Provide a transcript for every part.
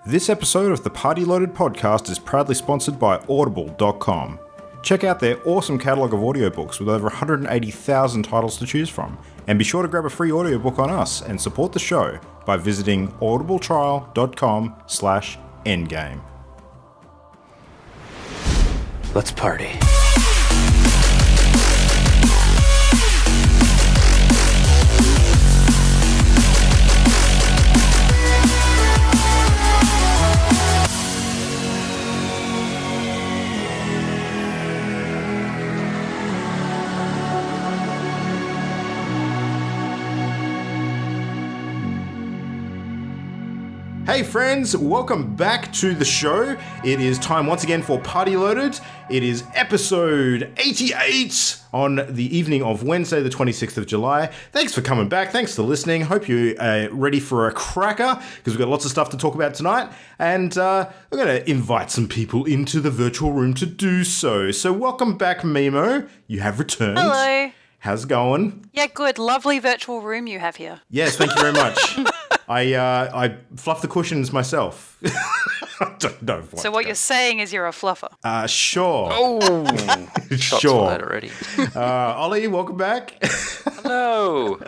This episode of the Party Loaded podcast is proudly sponsored by Audible.com. Check out their awesome catalogue of audiobooks with over 180,000 titles to choose from. And be sure to grab a free audiobook on us and support the show by visiting audibletrial.com/endgame. Let's party. Hey friends, welcome back to the show. It is time once again for Party Loaded. It is episode 88 on the evening of Wednesday, the 26th of July. Thanks for coming back. Thanks for listening. Hope you're ready for a cracker because we've got lots of stuff to talk about tonight. And we're going to invite some people into the virtual room to do so. So welcome back, Mimo. You have returned. Hello. How's it going? Yeah, good. Lovely virtual room you have here. Yes, thank you very much. I fluff the cushions myself. I don't know So what you're saying is you're a fluffer. Sure. Oh, shots Sure. fired already. Ollie, welcome back. Hello.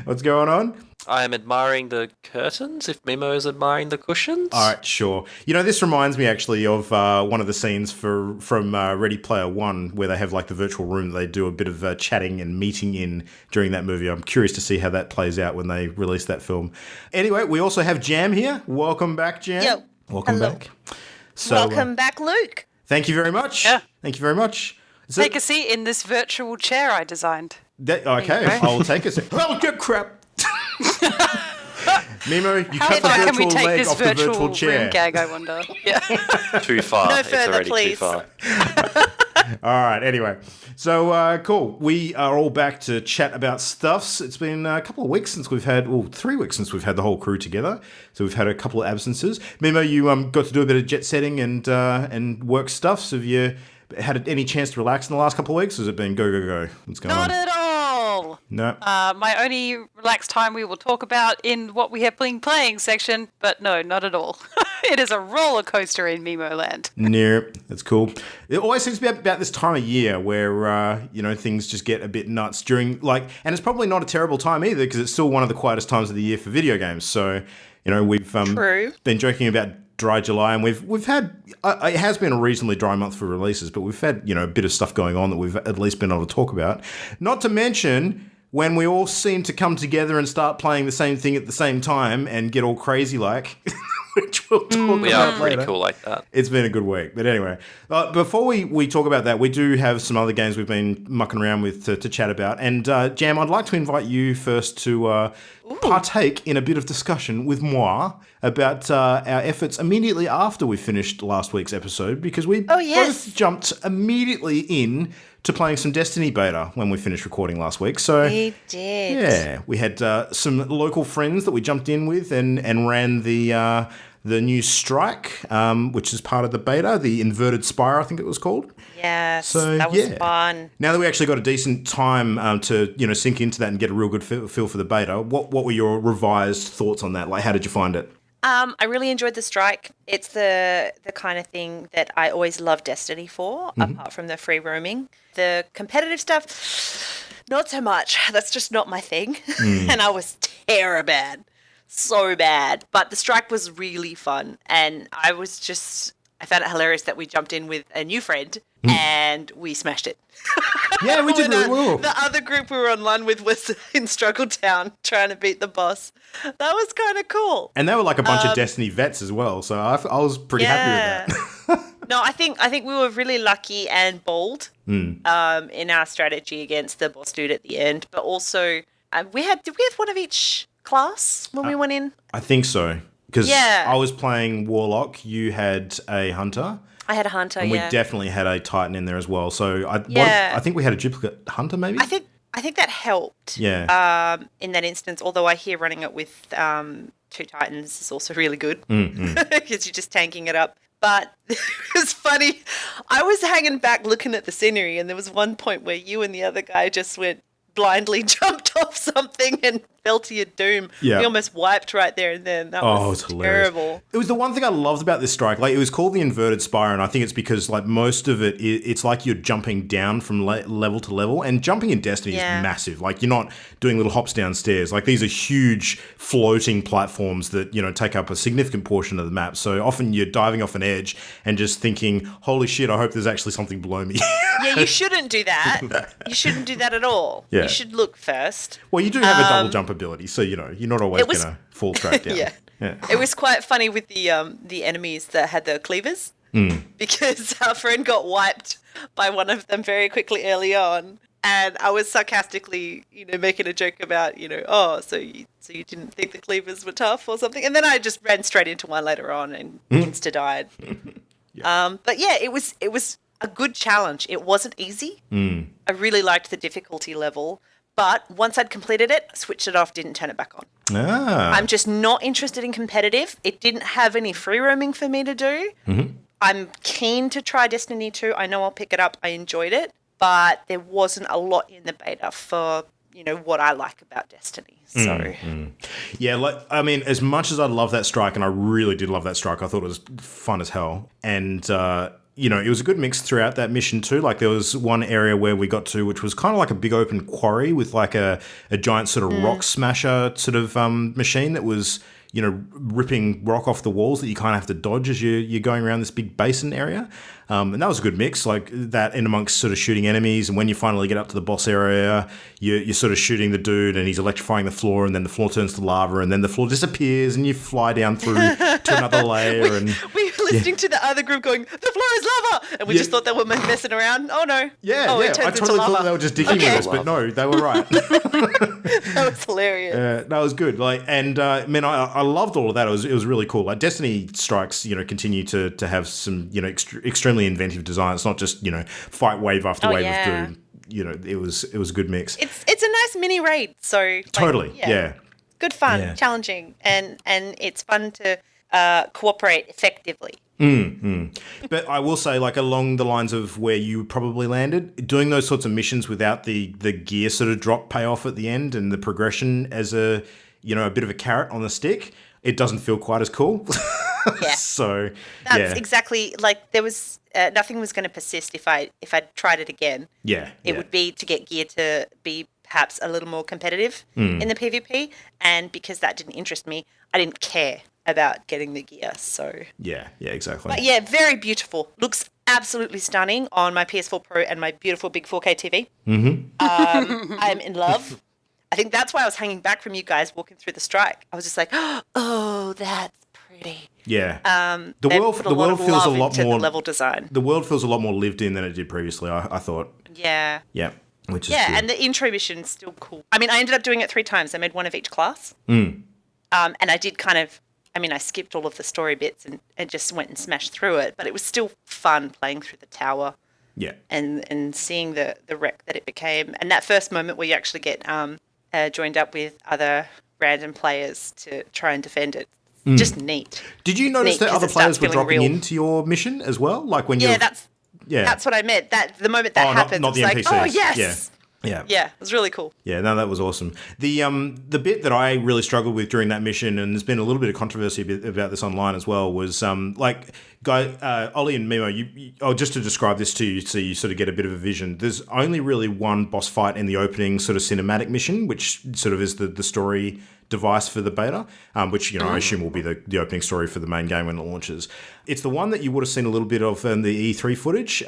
What's going on? I am admiring the curtains, if Mimo is admiring the cushions. All right, sure. You know, this reminds me actually of one of the scenes from Ready Player One, where they have like the virtual room that they do a bit of chatting and meeting in during that movie. I'm curious to see how that plays out when they release that film. Anyway, we also have Jam here. Welcome back, Jam. Yo. Welcome Hello. back. So, Welcome back, Luke. Thank you very much. Yeah. Thank you very much. So, Take a seat in this virtual chair I designed. okay, you go. I'll take a seat. Oh, good crap. Mimo, you How cut the far can we virtual take leg this off the virtual virtual chair. room gag, I wonder? Yeah. Too far. No It's further, already please. too far. All right, anyway. So, cool. We are all back to chat about stuffs. It's been a couple of weeks since we've had, 3 weeks since we've had the whole crew together. So we've had a couple of absences. Mimo, you got to do a bit of jet setting and work stuff. So have you had any chance to relax in the last couple of weeks? Or has it been go, go, go? What's going Not on? at all. No. My only relaxed time we will talk about in what we have been playing section, but no, not at all. It is a roller coaster in Mimo Land. No, that's cool. It always seems to be about this time of year where, things just get a bit nuts during, and it's probably not a terrible time either because it's still one of the quietest times of the year for video games. So, we've True. been joking about dry July and we've had, it has been a reasonably dry month for releases, but we've had, a bit of stuff going on that we've at least been able to talk about. Not to mention when we all seem to come together and start playing the same thing at the same time and get all crazy like... which we'll talk We about are pretty later. cool like that. It's been a good week. But anyway, before we talk about that, we do have some other games we've been mucking around with to chat about. And Jam, I'd like to invite you first to partake in a bit of discussion with moi about our efforts immediately after we finished last week's episode, because we both jumped immediately in to playing some Destiny beta when we finished recording last week. So We did. yeah, we had some local friends that we jumped in with and ran the new strike, which is part of the beta, the Inverted Spire, I think it was called. Yes, So, that was yeah. fun. Now that we actually got a decent time to sink into that and get a real good feel for the beta, what were your revised thoughts on that? Like, how did you find it? I really enjoyed the strike. It's the kind of thing that I always love Destiny for, apart from the free roaming. The competitive stuff, not so much. That's just not my thing. And I was terrible. So bad. But the strike was really fun. And I found it hilarious that we jumped in with a new friend and we smashed it. Yeah, we did When, really well. The other group we were online with was in Struggle Town trying to beat the boss. That was kind of cool. And they were like a bunch of Destiny vets as well, so I was pretty happy with that. No, I think we were really lucky and bold in our strategy against the boss dude at the end. But also, did we have one of each class when we went in? I think so, because Yeah. I was playing Warlock, you had a Hunter, I had a hunter. and we yeah. definitely had a Titan in there as well. So Yeah. I think we had a duplicate Hunter, maybe. I think that helped. Yeah. In that instance, although I hear running it with two Titans is also really good because you're just tanking it up. But it was funny. I was hanging back looking at the scenery, and there was one point where you and the other guy just went blindly jumped off something and fell to your doom. Yeah. We almost wiped right there and then. That Oh, it was was hilarious. terrible. It was the one thing I loved about this strike. Like, it was called the inverted spire, and I think it's because, like, most of it, it's like you're jumping down from level to level, and jumping in Destiny is massive. Like, you're not doing little hops downstairs. Like, these are huge floating platforms that, you know, take up a significant portion of the map. So often you're diving off an edge and just thinking, holy shit, I hope there's actually something below me. Yeah, you shouldn't do that. You shouldn't do that at all. Yeah. You should look first. Well, you do have a double jump ability, so, you know, you're not always going to fall straight down. Yeah. It was quite funny with the enemies that had the cleavers because our friend got wiped by one of them very quickly early on. And I was sarcastically, you know, making a joke about, you know, oh, so you didn't think the cleavers were tough or something. And then I just ran straight into one later on and insta-died. But yeah, it was a good challenge. It wasn't easy. I really liked the difficulty level. But once I'd completed it, switched it off, didn't turn it back on. I'm just not interested in competitive. It didn't have any free roaming for me to do. I'm keen to try Destiny 2. I know I'll pick it up. I enjoyed it. But there wasn't a lot in the beta for, you know, what I like about Destiny. So, Yeah, like, I mean, as much as I love that strike, and I really did love that strike, I thought it was fun as hell. And, you know, it was a good mix throughout that mission too. Like, there was one area where we got to, which was kind of like a big open quarry with like a giant sort of rock smasher sort of machine that was, you know, ripping rock off the walls that you kind of have to dodge as you're going around this big basin area. And that was a good mix, like that in amongst sort of shooting enemies. And when you finally get up to the boss area, you're sort of shooting the dude and he's electrifying the floor, and then the floor turns to lava, and then the floor disappears and you fly down through to another layer. And we were listening to the other group going, the floor is lava! And we just thought they were messing around. Oh, no. It turns I totally thought they were just digging with us, but no, they were right. That was hilarious. That was good. Like, and man, I loved all of that. It was really cool. Like, Destiny strikes, you know, continue to have some, you know, extremely inventive design. It's not just, you know, fight wave after wave of dude. You know, it was a good mix. It's a nice mini raid. So like, totally, yeah. Good fun, challenging, and it's fun to cooperate effectively. But I will say, like, along the lines of where you probably landed, doing those sorts of missions without the gear sort of drop payoff at the end and the progression as a, you know, a bit of a carrot on the stick, it doesn't feel quite as cool. Yeah. So that's exactly, like, there was nothing was going to persist if I tried it again. It would be to get gear to be perhaps a little more competitive in the PvP, and because that didn't interest me, I didn't care about getting the gear. So yeah, exactly. But yeah, very beautiful. Looks absolutely stunning on my PS4 Pro and my beautiful big 4K TV. I'm in love. I think that's why I was hanging back from you guys walking through the strike. I was just like, oh, that's pretty. Yeah. The world feels a lot more level design. The world feels a lot more lived in than it did previously, I thought. Yeah. Yeah. Which is good. And the intro mission's still cool. I mean, I ended up doing it 3 times. I made one of each class. And I did I skipped all of the story bits and just went and smashed through it, but it was still fun playing through the tower. Yeah. And seeing the wreck that it became. And that first moment where you actually get joined up with other random players to try and defend it. Just neat. Did you notice that other players were dropping into your mission as well? Like when that's what I meant. That the moment that happened, not the it's NPCs. like, oh yes. Yeah, it was really cool. Yeah, no, that was awesome. The bit that I really struggled with during that mission, and there's been a little bit of controversy about this online as well, was like, Ollie and Mimo, just to describe this to you so you sort of get a bit of a vision, there's only really one boss fight in the opening sort of cinematic mission, which sort of is the story device for the beta, which, you know, I assume will be the opening story for the main game when it launches. It's the one that you would have seen a little bit of in the E3 footage,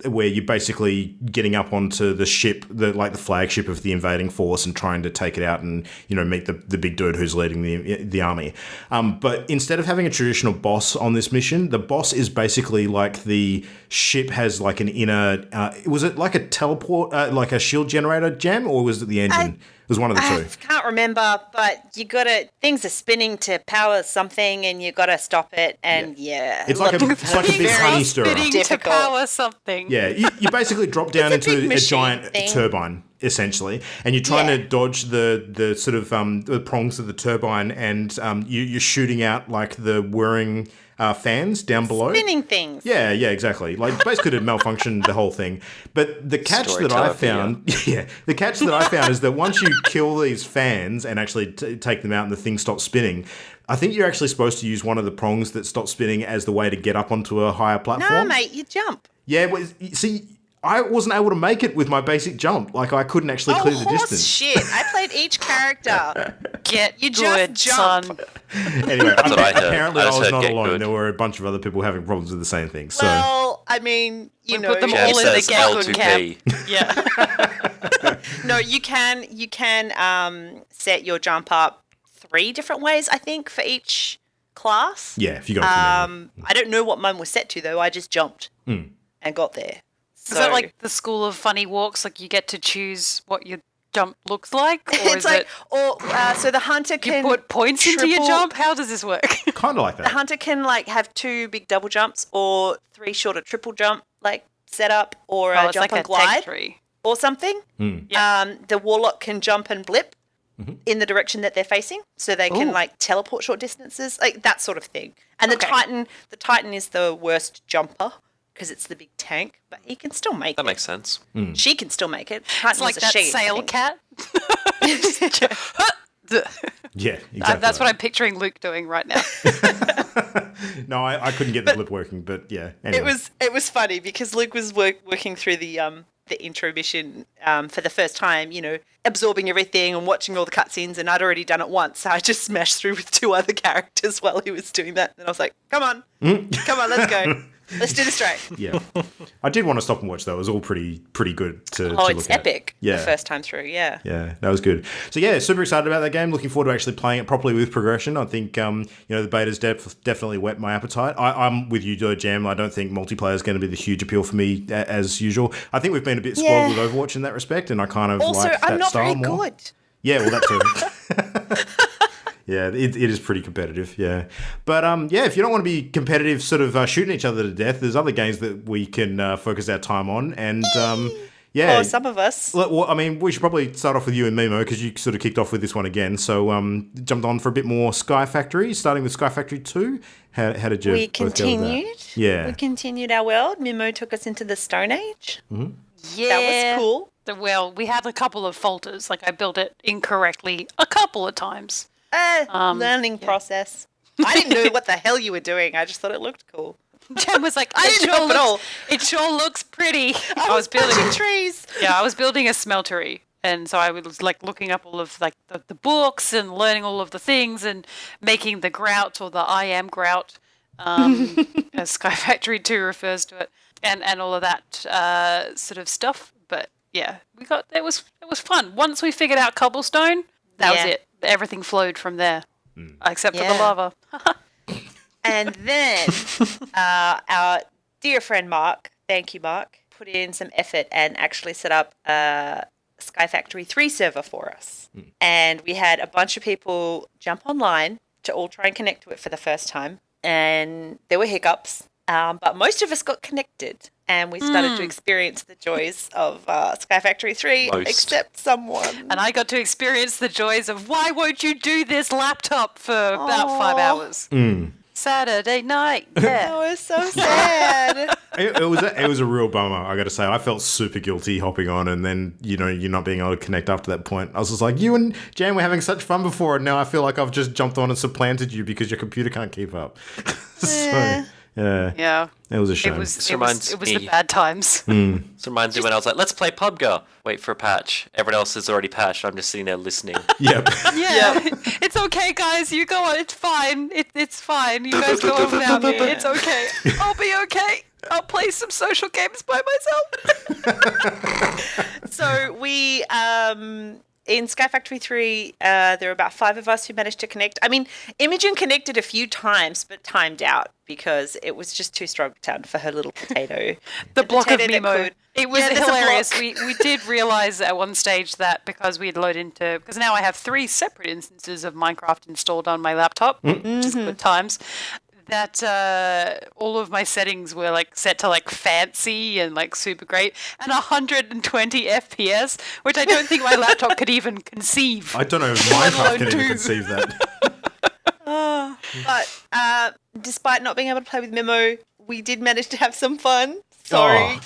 where you're basically getting up onto the ship, the flagship of the invading force, and trying to take it out and, you know, meet the big dude who's leading the army. But instead of having a traditional boss on this mission, the boss is basically like the ship has like an inner. Was it like a teleport, like a shield generator jam, or was it the engine? It was one of the two. I can't remember, but things are spinning to power something, and you gotta stop it. And it's like a big honey stirrer. Spinning to power something. Yeah, you basically drop down into a giant turbine, essentially, and you're trying to dodge the sort of the prongs of the turbine, and you're shooting out like the whirring fans down below. Spinning things. Yeah, exactly. Like basically to malfunction the whole thing. But the catch that I found, the catch that I found is that once you kill these fans and actually take them out and the thing stops spinning, I think you're actually supposed to use one of the prongs that stops spinning as the way to get up onto a higher platform. No, mate, you jump. Yeah, well, see, I wasn't able to make it with my basic jump. Like, I couldn't actually clear the distance. Shit. I played each character. Get You good, just jump. son. Anyway, what I heard. apparently I I just was heard not get alone. good. There were a bunch of other people having problems with the same thing. So, Well, I mean, you know, put them Jam all in the says get good L2P. Yeah. no, you can set your jump up 3 different ways, I think, for each class. yeah, if you got it from memory. I don't know what mine was set to though. I just jumped and got there. Is that like the school of funny walks? Like you get to choose what your jump looks like? Or it's is like, it so the hunter you can put points into your triple- jump? How does this work? Kind of like The that. hunter can like have 2 big double jumps or 3 shorter triple jump like setup or Oh, a it's jump like and a tag glide tree. or something. The warlock can jump and blip in the direction that they're facing, so they can Ooh. like teleport short distances, like that sort of thing. And Okay. the Titan is the worst jumper because it's the big tank, but he can still make That it. makes sense. She can still make it. Titan It's like was a that she, I sail think. cat. Yeah, exactly. That's what I'm picturing Luke doing right now. No, I couldn't get the blip working, but yeah. Anyway. It was funny because Luke was working through the intro mission for the first time, you know, absorbing everything and watching all the cutscenes, and I'd already done it once, so I just smashed through with 2 other characters while he was doing that, and I was like, come on, let's go. Let's do this right. Yeah. I did want to stop and watch, though. It was all pretty good to Oh, look it's at. epic Yeah. the first time through, yeah. Yeah, that was good. So yeah, super excited about that game. Looking forward to actually playing it properly with progression. I think the beta's definitely whet my appetite. I'm with you, Jam. I don't think multiplayer is going to be the huge appeal for me as usual. I think we've been a bit spoiled with Overwatch in that respect, and I kind of Also, like that I'm not style very more. good. Yeah, well, that too. Yeah, it is pretty competitive, yeah. But, if you don't want to be competitive sort of shooting each other to death, there's other games that we can focus our time on. And, yeah. Oh, some of us. Well, I mean, we should probably start off with you and Mimo, because you sort of kicked off with this one again. So, jumped on for a bit more Sky Factory, starting with Sky Factory 2. How did you We both go with that? continued. Yeah. We continued our world. Mimo took us into the Stone Age. Yeah. That was cool. Well, we had a couple of falters. Like I built it incorrectly a couple of times. Learning process. I didn't know what the hell you were doing. I just thought it looked cool. Jen was like, I didn't help at all. It sure looks pretty. I was building trees. Yeah, I was building a smeltery. And so I was like looking up all of like the books and learning all of the things and making the grout or the I am grout, as Sky Factory 2 refers to it, and all of that sort of stuff. But yeah, it was fun. Once we figured out cobblestone, that was it. Everything flowed from there, except for the lava. And then our dear friend Mark, thank you, Mark, put in some effort and actually set up a Sky Factory 3 server for us. And we had a bunch of people jump online to all try and connect to it for the first time. And there were hiccups, but most of us got connected. And we started to experience the joys of Sky Factory 3, Most. except someone. And I got to experience the joys of why won't you do this laptop for about 5 hours? Saturday night. That Yeah. was so sad. It was a real bummer, I got to say. I felt super guilty hopping on, and then, you not being able to connect up to that point. I was just like, you and Jan were having such fun before, and now I feel like I've just jumped on and supplanted you because your computer can't keep up. So, Yeah. it was a shame. It was reminds the me- bad times. This reminds me when I was like, let's play PUBG. Wait for a patch. Everyone else is already patched. I'm just sitting there listening. Yep. Yeah. It's okay, guys. You go on. It's fine. It's fine. You guys go on without me. It's okay. I'll be okay. I'll play some social games by myself. So we, in Sky Factory 3, there were about 5 of us who managed to connect. I mean, Imogen connected a few times, but timed out because it was just too strong for her little potato. The block of potato that Mimo. could- It was Yeah, there's a hilarious. block. We did realize at one stage that because we'd loaded into, because now I have 3 separate instances of Minecraft installed on my laptop, which is good times. that all of my settings were like set to like fancy and like super great and 120 FPS, which I don't think my laptop could even conceive. I don't know if Minecraft can even conceive that. But despite not being able to play with Memo, we did manage to have some fun. Sorry. Oh.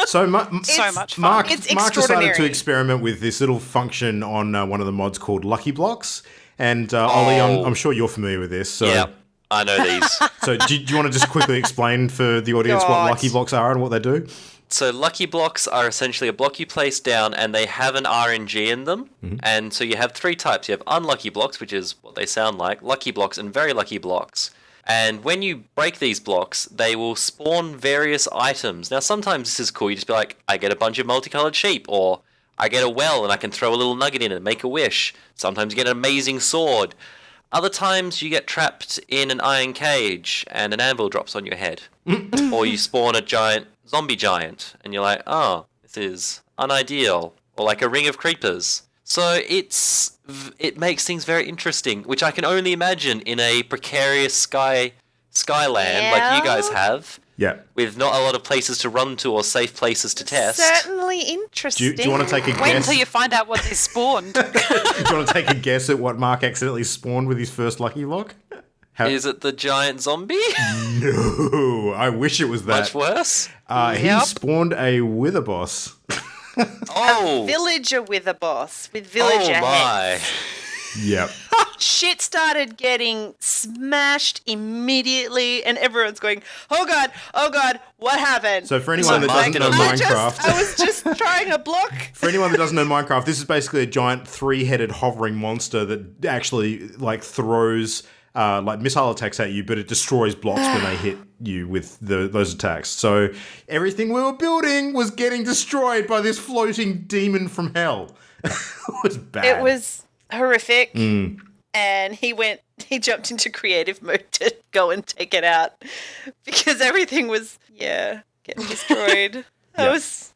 So much fun. Mark It's decided to extraordinary. experiment with this little function on one of the mods called Lucky Blocks. And Ollie, I'm sure you're familiar with this. So, Yeah, I know these. So do you want to just quickly explain for the audience what God. Lucky Blocks are and what they do? So lucky blocks are essentially a block you place down and they have an RNG in them. And so you have three types. You have unlucky blocks, which is what they sound like, lucky blocks and very lucky blocks. And when you break these blocks, they will spawn various items. Now sometimes this is cool. You just be like, I get a bunch of multicolored sheep, or I get a well and I can throw a little nugget in and make a wish. Sometimes you get an amazing sword. Other times you get trapped in an iron cage and an anvil drops on your head. Or you spawn a giant zombie giant and you're like, oh, this is unideal. Or like a ring of creepers. So it makes things very interesting, which I can only imagine in a precarious skyland like you guys have. Yeah. With not a lot of places to run to or safe places to test. Certainly interesting. Do you want to take a Wait guess? until you find out what they spawned. Do you want to take a guess at what Mark accidentally spawned with his first Lucky Block? Is it the giant zombie? No, I wish it was that. Much worse? He spawned a Wither Boss. Oh! Villager with a boss, with villager Oh my. heads. Yep. Shit started getting smashed immediately, and everyone's going, oh god, what happened? So for anyone that Mark doesn't know and Minecraft, I was just trying a block. for anyone that doesn't know Minecraft, this is basically a giant three-headed hovering monster that actually like throws like missile attacks at you, but it destroys blocks when they hit you with those attacks. So everything we were building was getting destroyed by this floating demon from hell. It was bad. It was horrific. And he jumped into creative mode to go and take it out because everything was, getting destroyed. I was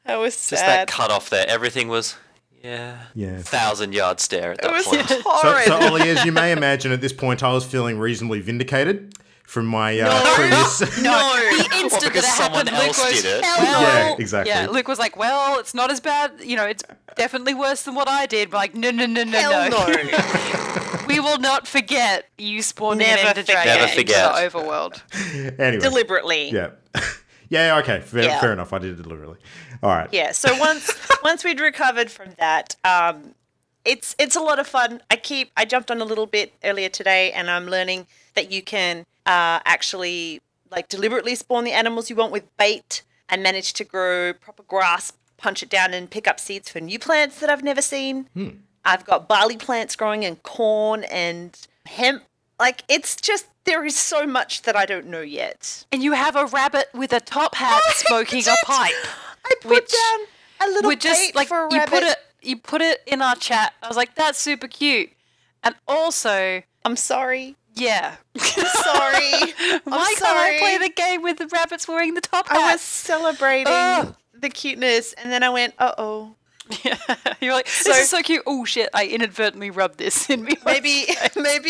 Just that sad. cut off there. Everything was, Yeah. 1,000-yard stare at It that was point. horrid. So Ollie, as you may imagine, at this point, I was feeling reasonably vindicated from my previous. No, the instant because that it someone happened, Luke else was, did it. well, Yeah, exactly. Yeah, Luke was like, well, it's not as bad. You know, it's definitely worse than what I did. But like, no. Hell no. We will not forget you spawning Never an ender forget. dragon Never into forget. the overworld. Anyway. Deliberately. Yeah. Yeah, okay. Yeah. Fair enough. I did it deliberately. All right. Yeah, so once we'd recovered from that, it's a lot of fun. I jumped on a little bit earlier today, and I'm learning that you can actually like deliberately spawn the animals you want with bait and manage to grow proper grass, punch it down, and pick up seeds for new plants that I've never seen. I've got barley plants growing and corn and hemp. Like, it's just, there is so much that I don't know yet. And you have a rabbit with a top hat smoking a pipe. I put Which down a little We're just bait like for a you rabbit. put it in our chat. I was like, that's super cute. And also, I'm sorry. yeah. Sorry. Why can't I play the game with the rabbits wearing the top I was hats? celebrating Ugh. the cuteness, and then I went, uh-oh. You're like, this is so cute. Oh shit! I inadvertently rubbed this in me. Maybe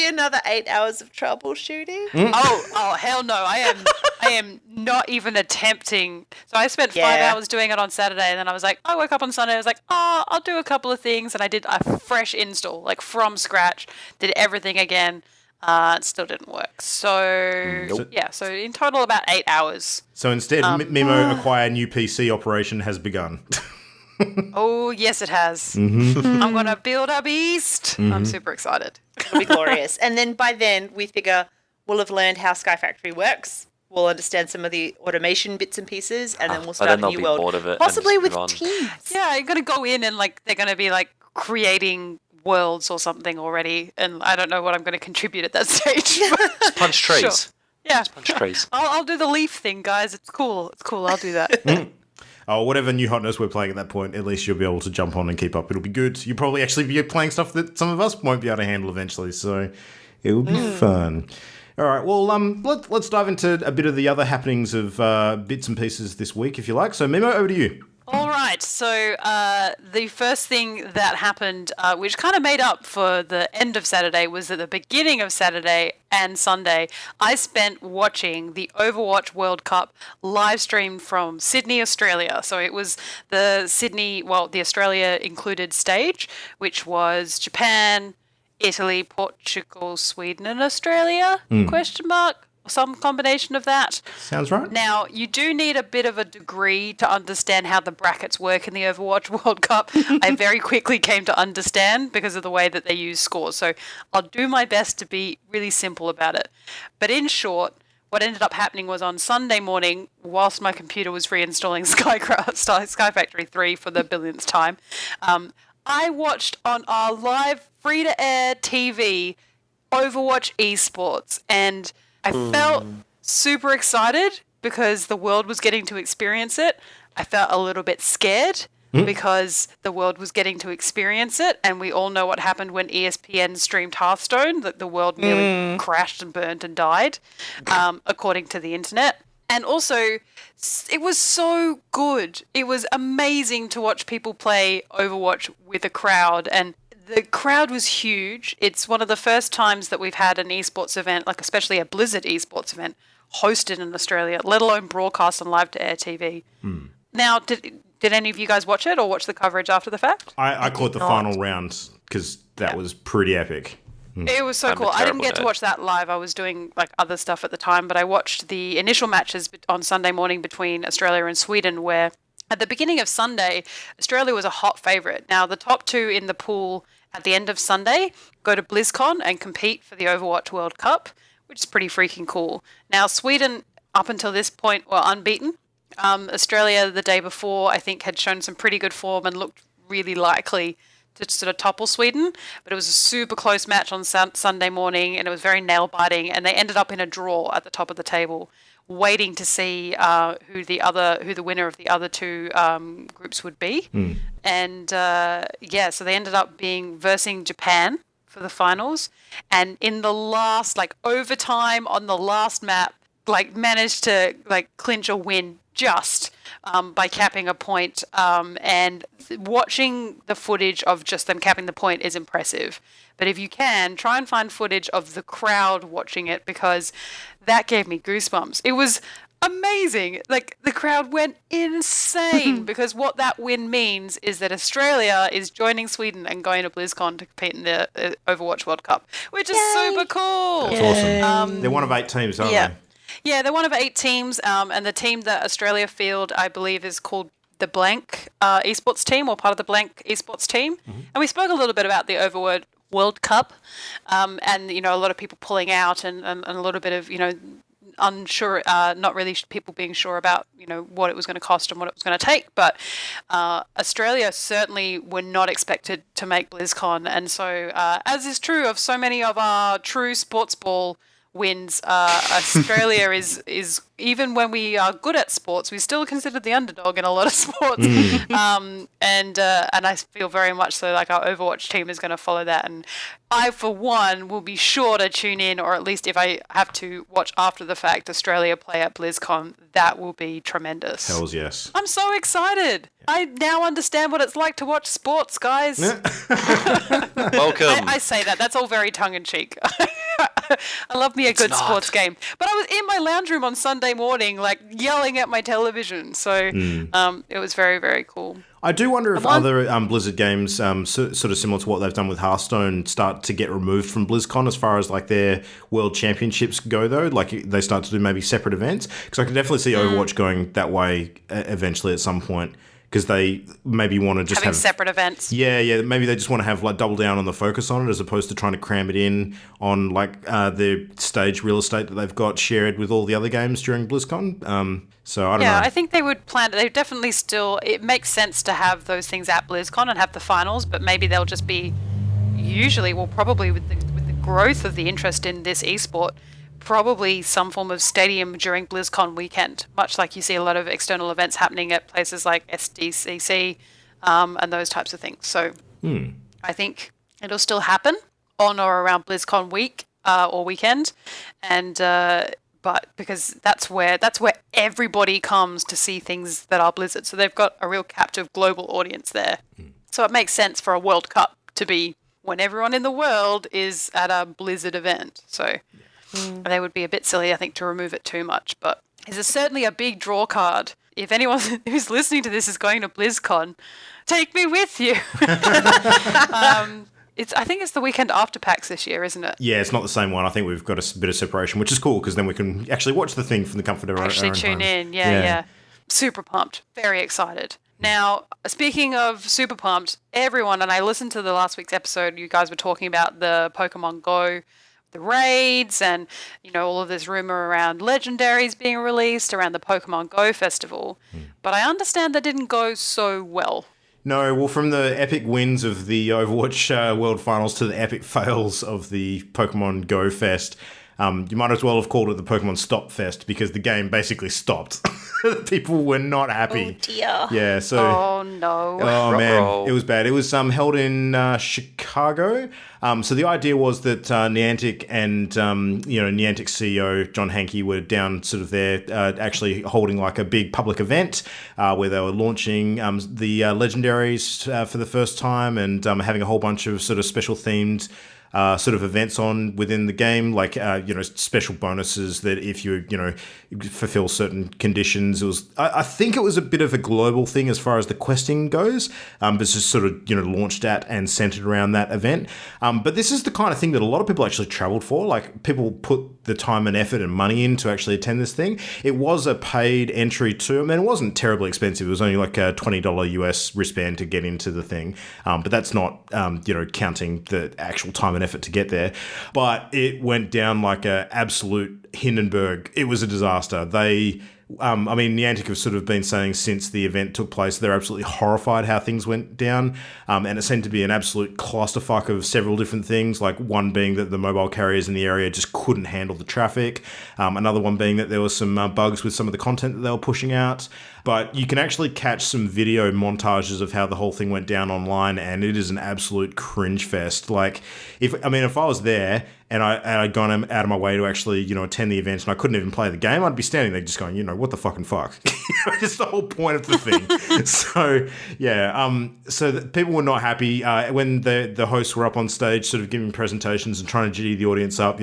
another 8 hours of troubleshooting. Oh hell no! I am not even attempting. So I spent 5 hours doing it on Saturday, and then I was like, I woke up on Sunday. I was like, I'll do a couple of things, and I did a fresh install, like from scratch. Did everything again. It still didn't work. So yeah. So in total, about 8 hours. So instead, Mimo acquire new PC operation has begun. Oh yes, it has. I'm gonna build a beast. I'm super excited. It'll be glorious. And then by then, we figure we'll have learned how Sky Factory works. We'll understand some of the automation bits and pieces, and then we'll But start then a they'll new be world. bored of it and Possibly just with move on. teams. Yeah, you're gonna go in and like they're gonna be like creating worlds or something already, and I don't know what I'm gonna contribute at that stage. but Punch trees. Sure. Yeah, Punch trees. I'll do the leaf thing, guys. It's cool. It's cool. I'll do that. Oh, whatever new hotness we're playing at that point, at least you'll be able to jump on and keep up. It'll be good. You'll probably actually be playing stuff that some of us won't be able to handle eventually, so it'll be fun. All right, well, let's dive into a bit of the other happenings of bits and pieces this week, if you like. So, Mimo, over to you. All right. Right. So the first thing that happened, which kind of made up for the end of Saturday, was at the beginning of Saturday and Sunday, I spent watching the Overwatch World Cup live stream from Sydney, Australia. So it was the the Australia included stage, which was Japan, Italy, Portugal, Sweden, and Australia? Question mark. Some combination of that. Sounds right. Now, you do need a bit of a degree to understand how the brackets work in the Overwatch World Cup. I very quickly came to understand because of the way that they use scores. So I'll do my best to be really simple about it. But in short, what ended up happening was on Sunday morning, whilst my computer was reinstalling Sky Factory 3 for the billionth time, I watched on our live free-to-air TV Overwatch esports, and I felt super excited because the world was getting to experience it. I felt a little bit scared because the world was getting to experience it, and we all know what happened when ESPN streamed Hearthstone, that the world nearly crashed and burned and died, according to the internet. And also, it was so good. It was amazing to watch people play Overwatch with a crowd, and the crowd was huge. It's one of the first times that we've had an esports event, like especially a Blizzard esports event, hosted in Australia, let alone broadcast on live-to-air TV. Now, did any of you guys watch it or watch the coverage after the fact? I caught the final round because that was pretty epic. It was so cool. I didn't get to watch that live. I was doing like other stuff at the time, but I watched the initial matches on Sunday morning between Australia and Sweden, where at the beginning of Sunday, Australia was a hot favourite. Now, the top two in the pool at the end of Sunday go to BlizzCon and compete for the Overwatch World Cup, which is pretty freaking cool. Now, Sweden, up until this point, were unbeaten. Australia, the day before, I think, had shown some pretty good form and looked really likely to sort of topple Sweden. But it was a super close match on Sunday morning, and it was very nail-biting, and they ended up in a draw at the top of the table, waiting to see who the winner of the other two groups would be. And so they ended up being versing Japan for the finals, and in the last overtime on the last map, managed to clinch a win just by capping a point. And watching the footage of just them capping the point is impressive. But if you can, try and find footage of the crowd watching it, because that gave me goosebumps. It was amazing. The crowd went insane because what that win means is that Australia is joining Sweden and going to BlizzCon to compete in the Overwatch World Cup, which is super cool. That's awesome. They're one of 8 teams, aren't they? Yeah, they're one of 8 teams, and the team that Australia field, I believe, is called the Blank esports team, or part of the Blank esports team. And we spoke a little bit about the Overwatch World Cup, and a lot of people pulling out, and a little bit of unsure, not really people being sure about what it was going to cost and what it was going to take. But Australia certainly were not expected to make BlizzCon, and so as is true of so many of our true sports ball wins, Australia is even when we are good at sports, we still consider the underdog in a lot of sports. And I feel very much so like our Overwatch team is going to follow that, and I for one will be sure to tune in, or at least if I have to watch after the fact Australia play at BlizzCon. That will be tremendous. Hells yes. I'm so excited. I now understand what it's like to watch sports, guys. Welcome. I say that. That's all very tongue-in-cheek. I love me a good sports game. But I was in my lounge room on Sunday morning, yelling at my television. So it was very, very cool. I do wonder if other Blizzard games, sort of similar to what they've done with Hearthstone, start to get removed from BlizzCon as far as their World Championships go, though. They start to do maybe separate events. Because I can definitely see Overwatch going that way eventually at some point. Because they maybe want to just have separate events. Yeah. Maybe they just want to have double down on the focus on it, as opposed to trying to cram it in on the stage real estate that they've got shared with all the other games during BlizzCon. So I don't know. Yeah, I think they would plan. They definitely still. It makes sense to have those things at BlizzCon and have the finals, but maybe they'll just be. Probably with the growth of the interest in this esport, probably some form of stadium during BlizzCon weekend, much like you see a lot of external events happening at places like SDCC and those types of things. So I think it'll still happen on or around BlizzCon week or weekend, and but because that's where everybody comes to see things that are Blizzard. So they've got a real captive global audience there. So it makes sense for a World Cup to be when everyone in the world is at a Blizzard event. So they would be a bit silly, I think, to remove it too much. But it's certainly a big draw card. If anyone who's listening to this is going to BlizzCon, take me with you. I think it's the weekend after PAX this year, isn't it? Yeah, it's not the same one. I think we've got a bit of separation, which is cool because then we can actually watch the thing from the comfort of our own homes. Actually tune in, yeah. Super pumped, very excited. Now, speaking of super pumped, everyone, and I listened to the last week's episode, you guys were talking about the Pokemon Go, the raids, and, all of this rumor around legendaries being released around the Pokemon Go festival. But I understand that didn't go so well. No, well, from the epic wins of the Overwatch World Finals to the epic fails of the Pokemon Go Fest, you might as well have called it the Pokemon Stop Fest because the game basically stopped. People were not happy. Oh, dear. Yeah, so... Oh, no. Oh, man. Ruh-roh. It was bad. It was held in Chicago. So the idea was that Niantic and, Niantic CEO John Hankey were down sort of there actually holding like a big public event where they were launching the legendaries for the first time and having a whole bunch of sort of special themed sort of events on within the game, like, special bonuses that if you, fulfill certain conditions. It was, I think it was a bit of a global thing as far as the questing goes, but it's just sort of, launched at and centered around that event. But this is the kind of thing that a lot of people actually traveled for. Like, people put the time and effort and money in to actually attend this thing. It was a paid entry too. I mean, it wasn't terribly expensive. It was only like a $20 US wristband to get into the thing. But that's not, counting the actual time and effort to get there. But it went down like a absolute Hindenburg. It was a disaster. Niantic have sort of been saying since the event took place, they're absolutely horrified how things went down. And it seemed to be an absolute clusterfuck of several different things, like one being that the mobile carriers in the area just couldn't handle the traffic. Another one being that there was some bugs with some of the content that they were pushing out. But you can actually catch some video montages of how the whole thing went down online, and it is an absolute cringe fest. Like, if I was there and I'd gone out of my way to actually, attend the event and I couldn't even play the game, I'd be standing there just going, what the fucking fuck? It's the whole point of the thing. So, yeah, people were not happy when the hosts were up on stage sort of giving presentations and trying to giddy the audience up.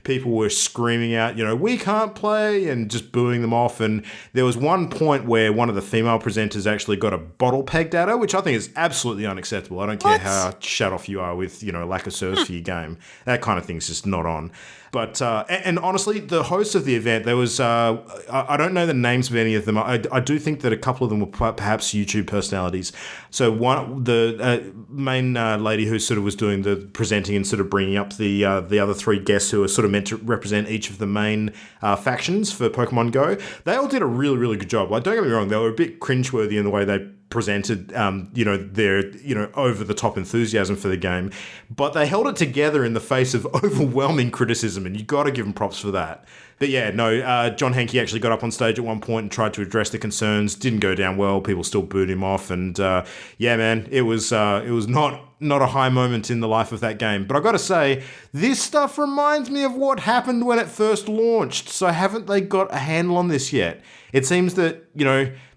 People were screaming out, we can't play, and just booing them off. And there was one point where one of the female presenters actually got a bottle pegged at her, which I think is absolutely unacceptable. I don't care how shut off you are with, lack of service for your game. That kind of thing's just not on. But, and honestly, the hosts of the event, there was, I don't know the names of any of them. I do think that a couple of them were perhaps YouTube personalities. So the main lady who sort of was doing the presenting and sort of bringing up the other three guests who are sort of meant to represent each of the main factions for Pokemon Go, they all did a really, really good job. Like, don't get me wrong, they were a bit cringeworthy in the way they presented, their, over-the-top enthusiasm for the game, but they held it together in the face of overwhelming criticism, and you got to give them props for that. But yeah, no, John Hankey actually got up on stage at one point and tried to address the concerns. Didn't go down well. People still booed him off, and yeah, man, it was not a high moment in the life of that game. But I got to say, this stuff reminds me of what happened when it first launched. So haven't they got a handle on this yet? It seems that,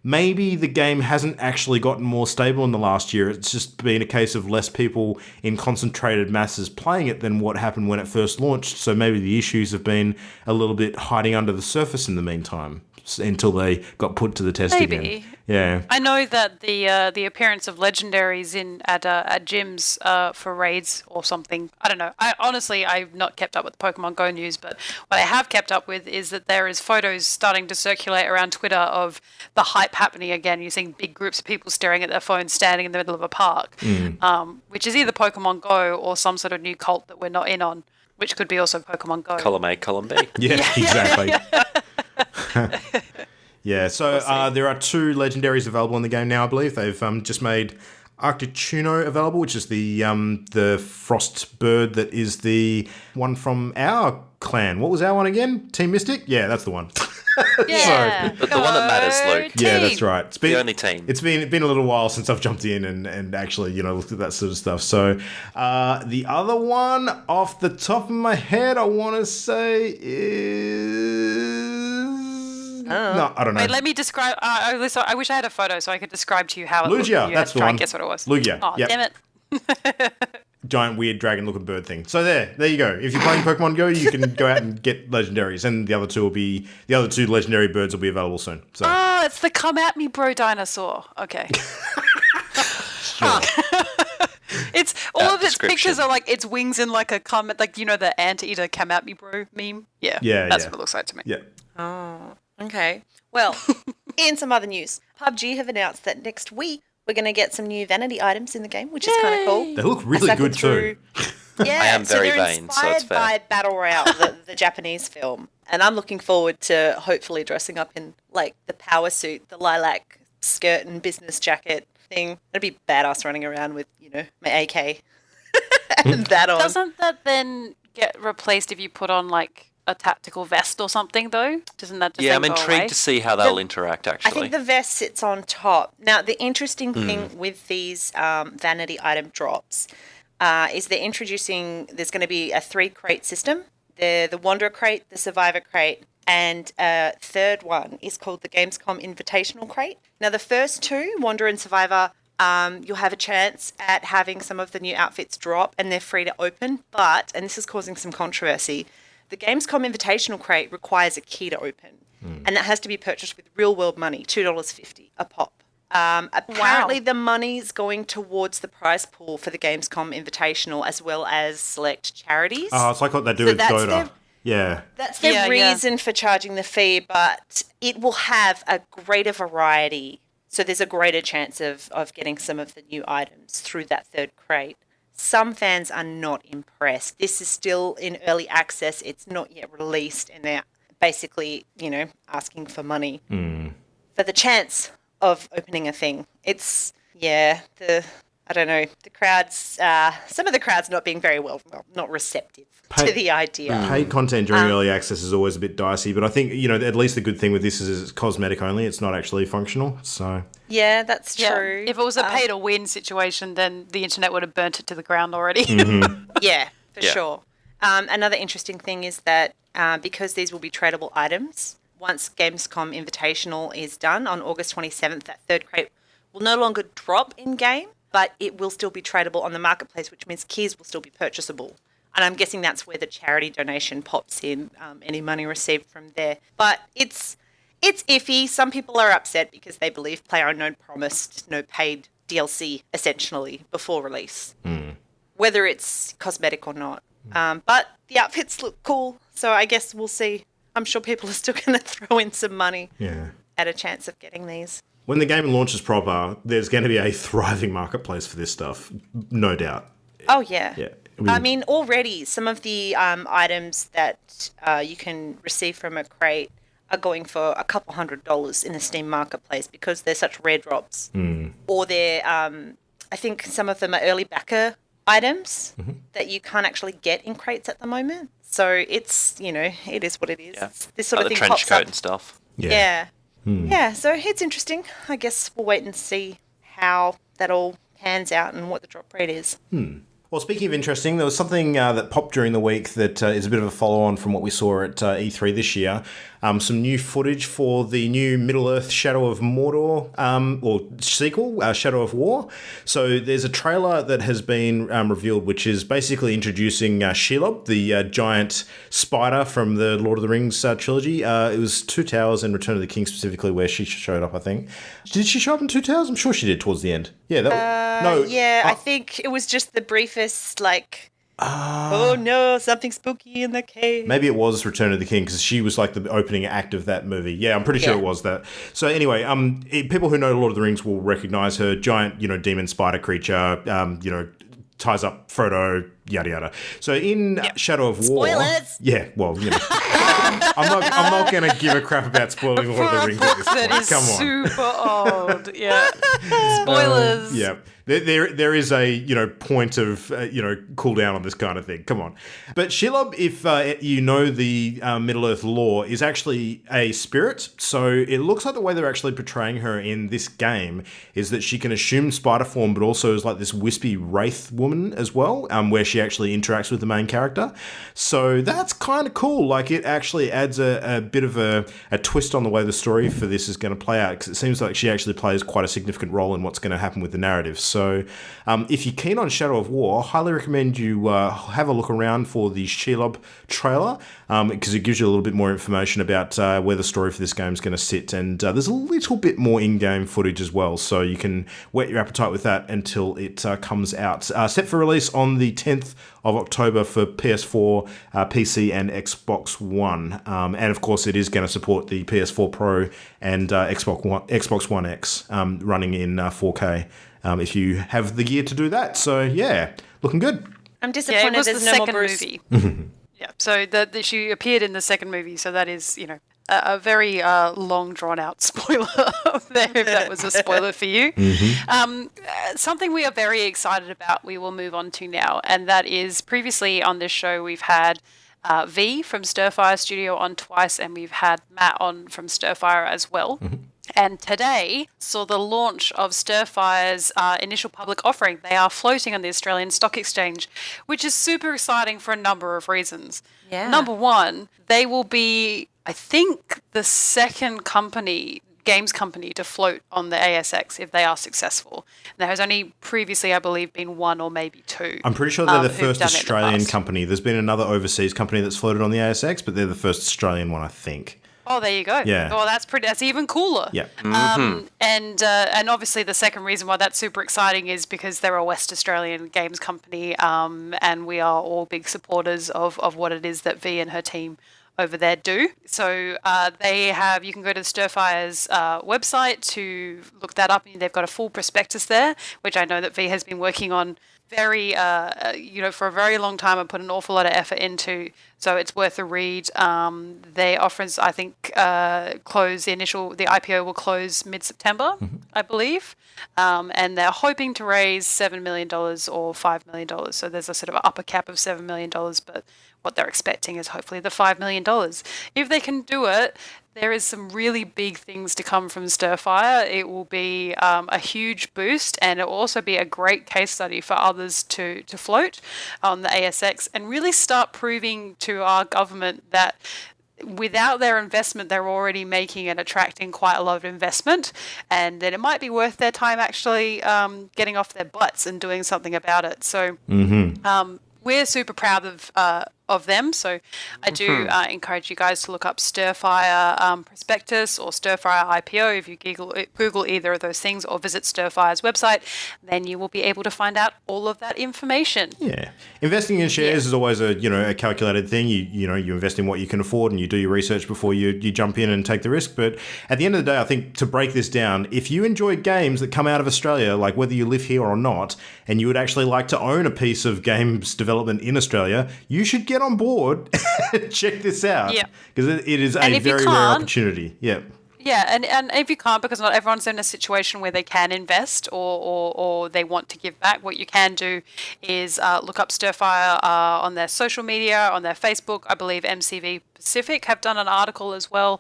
maybe the game hasn't actually gotten more stable in the last year. It's just been a case of less people in concentrated masses playing it than what happened when it first launched. So maybe the issues have been a little bit hiding under the surface in the meantime until they got put to the test again. Yeah, I know that the appearance of legendaries at gyms for raids or something. I don't know. I've not kept up with the Pokemon Go news, but what I have kept up with is that there is photos starting to circulate around Twitter of the hype happening again. You're seeing big groups of people staring at their phones, standing in the middle of a park, which is either Pokemon Go or some sort of new cult that we're not in on, which could be also Pokemon Go. Column A, column B. Yeah, exactly. Yeah, so there are 2 legendaries available in the game now, I believe. They've just made Articuno available, which is the frost bird that is the one from our clan. What was our one again? Team Mystic? Yeah, that's the one. Yeah. The one that matters, Luke. Go Yeah, team. that's right. It's The only team. It's been a little while since I've jumped in and actually, looked at that sort of stuff. So the other one off the top of my head, I want to say is... No, I don't know. Wait, let me describe. Listen, I wish I had a photo so I could describe to you how it looked. Lugia, You that's had to the try one. and guess what it was. Lugia, Oh, yep. damn it. Giant weird dragon-looking bird thing. So there you go. If you're playing Pokemon Go, you can go out and get legendaries, and the other two legendary birds will be available soon. So Oh, it's the come at me, bro dinosaur. Okay. It's all That of its description. pictures are like its wings in like a comment, like the anteater come at me, bro meme. Yeah, that's what it looks like to me. yeah. Okay. Well, in some other news, PUBG have announced that next week we're going to get some new vanity items in the game, which is kind of cool. They look really good too. Yeah, I am very they're vain, so it's inspired fair. by Battle Royale, the Japanese film, and I'm looking forward to hopefully dressing up in like the power suit, the lilac skirt and business jacket thing. It'd be badass running around with my AK and that on. Doesn't that then get replaced if you put on like a tactical vest or something though? Doesn't that just Yeah, I'm then go intrigued away? to see how they'll interact, I actually. think the vest sits on top. Now, the interesting thing with these vanity item drops is there's going to be a 3-crate system. The Wanderer crate, the Survivor crate, and a third one is called the Gamescom Invitational crate. Now, the first two, Wanderer and Survivor, you'll have a chance at having some of the new outfits drop, and they're free to open. But, and this is causing some controversy, the Gamescom Invitational crate requires a key to open, and that has to be purchased with real-world money, $2.50 a pop. Apparently, the money's going towards the prize pool for the Gamescom Invitational, as well as select charities. Oh, it's like what they do So with that's Dota. Yeah. That's the reason for charging the fee, but it will have a greater variety. So there's a greater chance of getting some of the new items through that third crate. Some fans are not impressed. This is still in early access. It's not yet released, and they're basically, asking for money for the chance of opening a thing. It's, I don't know, the crowds, some of the crowds not being very not receptive to the idea. Paid content during early access is always a bit dicey, but I think, at least the good thing with this is it's cosmetic only. It's not actually functional, so... Yeah, that's true. If it was a pay to win situation, then the internet would have burnt it to the ground already. Yeah, for sure. Another interesting thing is that because these will be tradable items, once Gamescom Invitational is done on August 27th, that third crate will no longer drop in-game, but it will still be tradable on the marketplace, which means keys will still be purchasable. And I'm guessing that's where the charity donation pops in, any money received from there. But it's iffy. Some people are upset because they believe Playerunknown promised no paid DLC, essentially, before release, whether it's cosmetic or not. But the outfits look cool, so I guess we'll see. I'm sure people are still going to throw in some money at a chance of getting these. When the game launches proper, there's going to be a thriving marketplace for this stuff, no doubt. Oh, yeah. Yeah. I mean, already some of the items that you can receive from a crate are going for a couple $100 in the Steam marketplace because they're such rare drops. Or they're, I think some of them are early backer items that you can't actually get in crates at the moment. So it's, it is what it is. Yeah. This sort of the thing trench pops coat up. and stuff. Yeah. Yeah, so it's interesting. I guess we'll wait and see how that all pans out and what the drop rate is. Well, speaking of interesting, there was something that popped during the week that is a bit of a follow-on from what we saw at E3 this year. Some new footage for the new Middle-earth Shadow of Mordor, or sequel, Shadow of War. So there's a trailer that has been revealed, which is basically introducing Shelob, the giant spider from the Lord of the Rings trilogy. It was Two Towers and Return of the King specifically where she showed up, I think. Did she show up in Two Towers? I'm sure she did towards the end. Yeah. I think it was just the briefest, oh no, something spooky in the cave. Maybe it was Return of the King because she was like the opening act of that movie. Yeah, I'm pretty sure it was that. So anyway, people who know Lord of the Rings will recognize her. Giant, demon spider creature, ties up Frodo, yada yada. So in Shadow of War... Spoilers! Yeah, well, I'm not going to give a crap about spoiling Lord of the Rings at this point. That is Come on. super old. Yeah. Spoilers. Yeah. There is a, point of, cooldown on this kind of thing. Come on. But Shelob, if you know the Middle-earth lore, is actually a spirit. So it looks like the way they're actually portraying her in this game is that she can assume spider form, but also is like this wispy wraith woman as well, where she actually interacts with the main character. So that's kind of cool. Like, it actually adds a bit of a twist on the way the story for this is going to play out, because it seems like she actually plays quite a significant role in what's going to happen with the narrative. So if you're keen on Shadow of War, I highly recommend you have a look around for the Shelob trailer, because it gives you a little bit more information about where the story for this game is going to sit, and there's a little bit more in-game footage as well, so you can whet your appetite with that until it comes out. Set for release on the 10th of October for PS4, PC and Xbox One, and of course it is going to support the PS4 Pro and Xbox One X running in 4K if you have the gear to do that. So yeah, looking good. I'm disappointed it was there's the no more second Bruce. movie. Yeah, so she appeared in the second movie, so that is, a very long, drawn-out spoiler there, if that was a spoiler for you. Something we are very excited about, we will move on to now, and that is, previously on this show, we've had V from Stirfire Studio on twice, and we've had Matt on from Stirfire as well. And today saw the launch of Stirfire's initial public offering. They are floating on the Australian Stock Exchange, which is super exciting for a number of reasons. Yeah. Number one, they will be, I think, the second games company to float on the ASX if they are successful. There has only previously, I believe, been one or maybe two. I'm pretty sure they're the who've first done it in the Australian past. company. There's been another overseas company that's floated on the ASX, but they're the first Australian one, I think. Oh, there you go. Yeah. Oh, that's even cooler. Yeah. And obviously the second reason why that's super exciting is because they're a West Australian games company, and we are all big supporters of what it is that V and her team over there do. So you can go to Stirfire's website to look that up, and they've got a full prospectus there, which I know that V has been working on for a very long time and put an awful lot of effort into, so it's worth a read. Their offers, I think, the IPO will close mid-September, I believe, and they're hoping to raise $7 million or $5 million, so there's a sort of upper cap of $7 million, but what they're expecting is hopefully the $5 million. If they can do it, there is some really big things to come from Stirfire. It will be a huge boost, and it will also be a great case study for others to float on the ASX and really start proving to our government that without their investment, they're already making and attracting quite a lot of investment, and that it might be worth their time actually getting off their butts and doing something about it. So we're super proud of them. So I do encourage you guys to look up Stirfire prospectus or Stirfire IPO. If you Google either of those things or visit Stirfire's website, then you will be able to find out all of that information. Yeah. Investing in shares is always a calculated thing. You invest in what you can afford, and you do your research before you jump in and take the risk. But at the end of the day, I think to break this down, if you enjoy games that come out of Australia, like whether you live here or not, and you would actually like to own a piece of games development in Australia, you should get on board and check this out. Yeah. Because it is a very rare opportunity. Yeah. Yeah, and if you can't, because not everyone's in a situation where they can invest or they want to give back, what you can do is look up Stirfire on their social media, on their Facebook. I believe MCV Pacific have done an article as well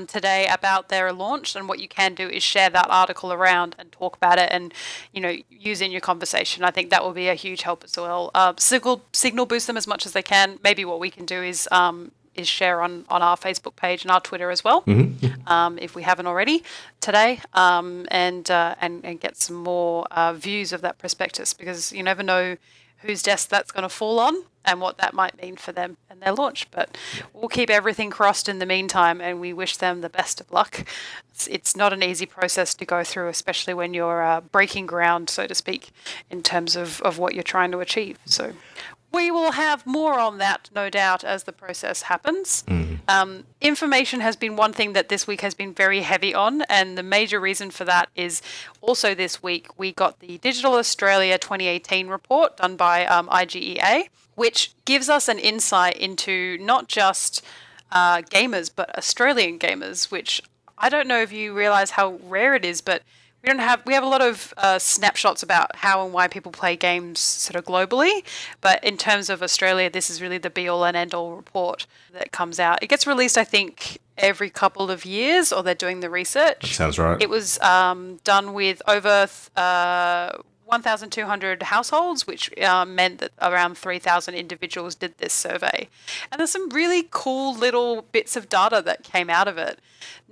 today about their launch, and what you can do is share that article around and talk about it and, use in your conversation. I think that will be a huge help as well. Signal boost them as much as they can. Maybe what we can do is share on our Facebook page and our Twitter as well, if we haven't already today, and get some more views of that prospectus, because you never know whose desk that's going to fall on and what that might mean for them and their launch. But we'll keep everything crossed in the meantime, and we wish them the best of luck. It's not an easy process to go through, especially when you're breaking ground, so to speak, in terms of what you're trying to achieve. So we will have more on that, no doubt, as the process happens. Information has been one thing that this week has been very heavy on, and the major reason for that is also this week we got the Digital Australia 2018 report done by IGEA, which gives us an insight into not just gamers, but Australian gamers, which I don't know if you realise how rare it is, but we have a lot of snapshots about how and why people play games sort of globally, but in terms of Australia, this is really the be all and end all report that comes out. It gets released, I think, every couple of years, or they're doing the research. That sounds right. It was done with over 1,200 households, which meant that around 3,000 individuals did this survey. And there's some really cool little bits of data that came out of it.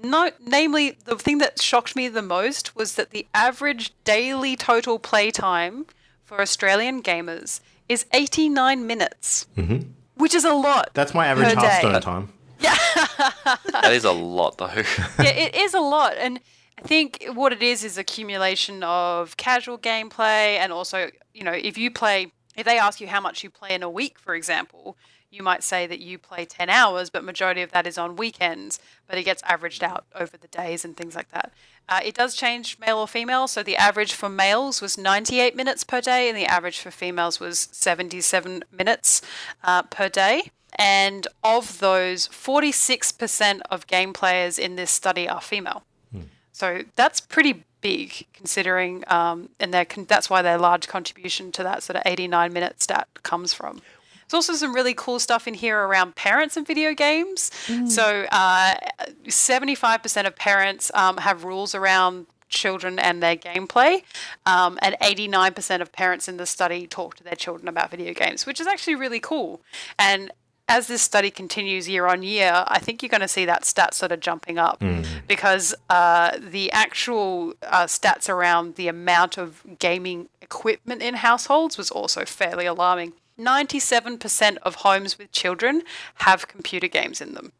Namely, the thing that shocked me the most was that the average daily total play time for Australian gamers is 89 minutes, which is a lot. That's my average per day. Hearthstone time. That is a lot, though. Yeah, it is a lot. And I think what it is accumulation of casual gameplay, and also, if they ask you how much you play in a week, for example, you might say that you play 10 hours, but majority of that is on weekends, but it gets averaged out over the days and things like that. It does change male or female, so the average for males was 98 minutes per day, and the average for females was 77 minutes per day. And of those, 46% of game players in this study are female. So that's pretty big, considering, and that's why their large contribution to that sort of 89-minute stat comes from. There's also some really cool stuff in here around parents and video games. So 75% of parents have rules around children and their gameplay, and 89% of parents in the study talk to their children about video games, which is actually really cool. And as this study continues year on year, I think you're going to see that stat sort of jumping up, because the actual stats around the amount of gaming equipment in households was also fairly alarming. 97% of homes with children have computer games in them,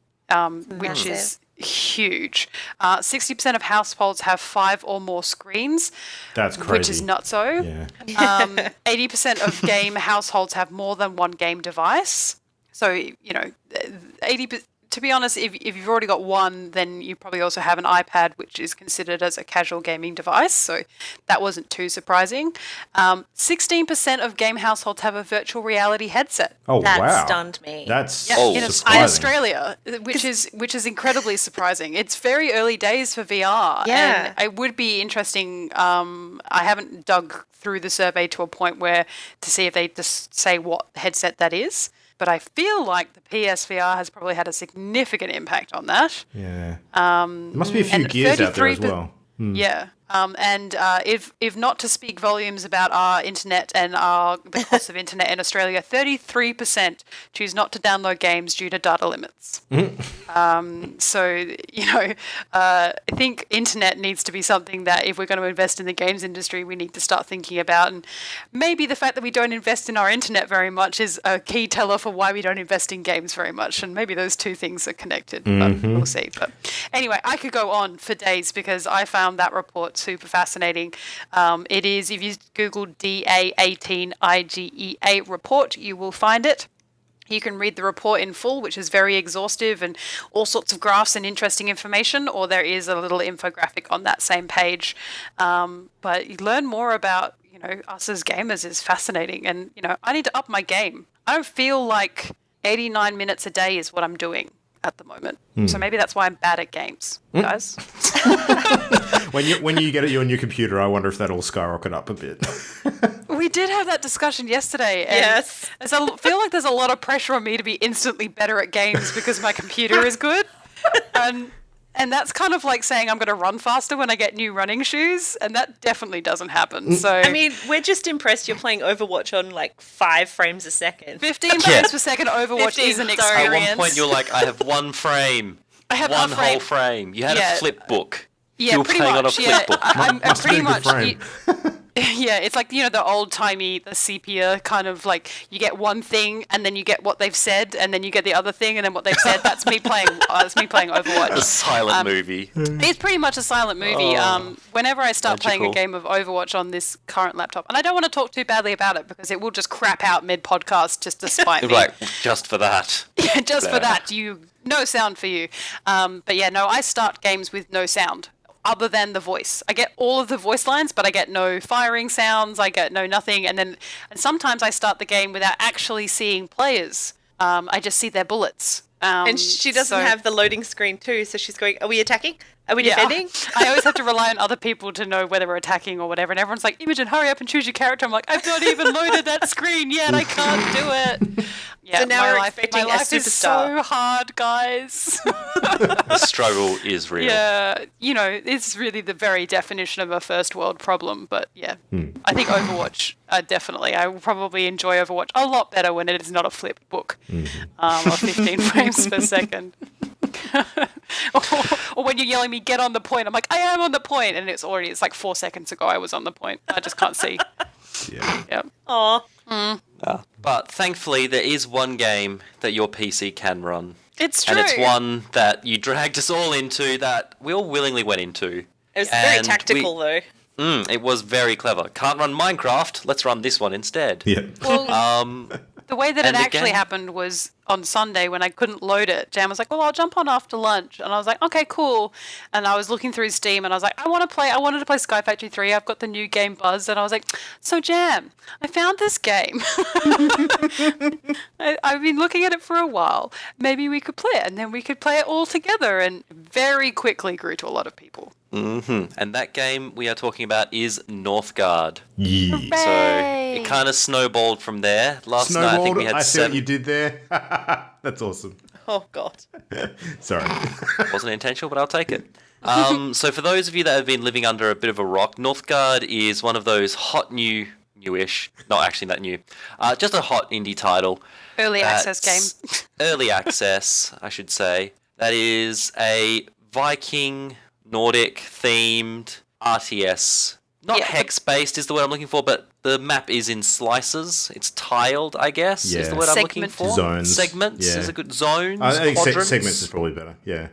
which is huge. 60% of households have 5 or more screens. That's crazy. Which is not so. Yeah. 80% of game households have more than one game device. So, 80%. To be honest, if you've already got one, then you probably also have an iPad, which is considered as a casual gaming device. So that wasn't too surprising. 16% of game households have a virtual reality headset. Oh, wow. That stunned me. That's in surprising. Australia, which is incredibly surprising. It's very early days for VR. Yeah. And it would be interesting. I haven't dug through the survey to a point where to see if they just say what headset that is. But I feel like the PSVR has probably had a significant impact on that. Yeah. There must be a few gears out there as well. Yeah. And if not to speak volumes about our internet and the cost of internet in Australia, 33% choose not to download games due to data limits. So, I think internet needs to be something that if we're going to invest in the games industry, we need to start thinking about. And maybe the fact that we don't invest in our internet very much is a key teller for why we don't invest in games very much. And maybe those two things are connected, but we'll see. But anyway, I could go on for days because I found that report super fascinating. It is, if you Google DA18IGEA report, you will find it. You can read the report in full, which is very exhaustive and all sorts of graphs and interesting information, or there is a little infographic on that same page. But you learn more about, us as gamers is fascinating. And, I need to up my game. I don't feel like 89 minutes a day is what I'm doing at the moment. So maybe that's why I'm bad at games, guys. When you get your new computer, I wonder if that'll skyrocket up a bit. We did have that discussion yesterday. And Yes. I feel like there's a lot of pressure on me to be instantly better at games because my computer is good. And that's kind of like saying I'm going to run faster when I get new running shoes, and that definitely doesn't happen. So I mean, we're just impressed you're playing Overwatch on 5 frames a second. 15 frames per second Overwatch 15, is an sorry. experience. At one point, you're like, I have one frame. I have one a frame. whole frame. You had Yeah. a flip book. Yeah, you were pretty playing much. on a flip book. I'm Must be pretty a good much. frame. Yeah, it's like, the old-timey, the sepia kind of like, you get one thing and then you get what they've said and then you get the other thing and then what they've said. That's me playing Overwatch. A silent movie. It's pretty much a silent movie. Whenever I start playing a magical. game of Overwatch on this current laptop, and I don't want to talk too badly about it because it will just crap out mid-podcast just to spite me. Like, just for that. Yeah, just for Blah. that. No sound for you. But yeah, no, I start games with no sound other than the voice. I get all of the voice lines, but I get no firing sounds. I get no nothing. And sometimes I start the game without actually seeing players. I just see their bullets. And she doesn't have the loading screen too, so she's going, are we attacking? Are we defending? I always have to rely on other people to know whether we're attacking or whatever. And everyone's like, Imogen, hurry up and choose your character. I'm like, I've not even loaded that screen yet. I can't do it. Yeah, So now my we're life, expecting my a life is superstar. so hard, guys. The struggle is real. Yeah, it's really the very definition of a first world problem. But yeah, I think Overwatch, definitely. I will probably enjoy Overwatch a lot better when it is not a flipped book of 15 frames per second. or when you're yelling me, get on the point. I'm like, I am on the point. And it's like 4 seconds ago I was on the point. I just can't see. Yeah. Aw. But thankfully, there is one game that your PC can run. It's true. And it's one that you dragged us all into that we all willingly went into. It was very And tactical, though. It was very clever. Can't run Minecraft. Let's run this one instead. Yeah. Well, the way that it and actually again- happened was on Sunday when I couldn't load it. Jam was like, well, I'll jump on after lunch. And I was like, okay, cool. And I was looking through Steam and I was like, I wanted to play Sky Factory 3. I've got the new game Buzz. And I was like, so Jam, I found this game. I've been looking at it for a while. Maybe we could play it and then we could play it all together. And very quickly grew to a lot of people. And that game we are talking about is Northgard. Yeah. So it kind of snowballed from there. Last night I think we had see what 7. you did there. That's awesome. Oh, God. Sorry. Wasn't intentional, but I'll take it. So for those of you that have been living under a bit of a rock, Northgard is one of those hot newish, not actually that new, just a hot indie title. Early access that's- game. Early access, I should say. That is a Viking, Nordic themed RTS. Not Yeah. hex-based is the word I'm looking for, but the map is in slices. It's tiled, I guess, is the Yeah. word I'm looking Segment. for. Zones. Segments Yeah. is a good zones. I think quadrants. segments is probably better. Yeah.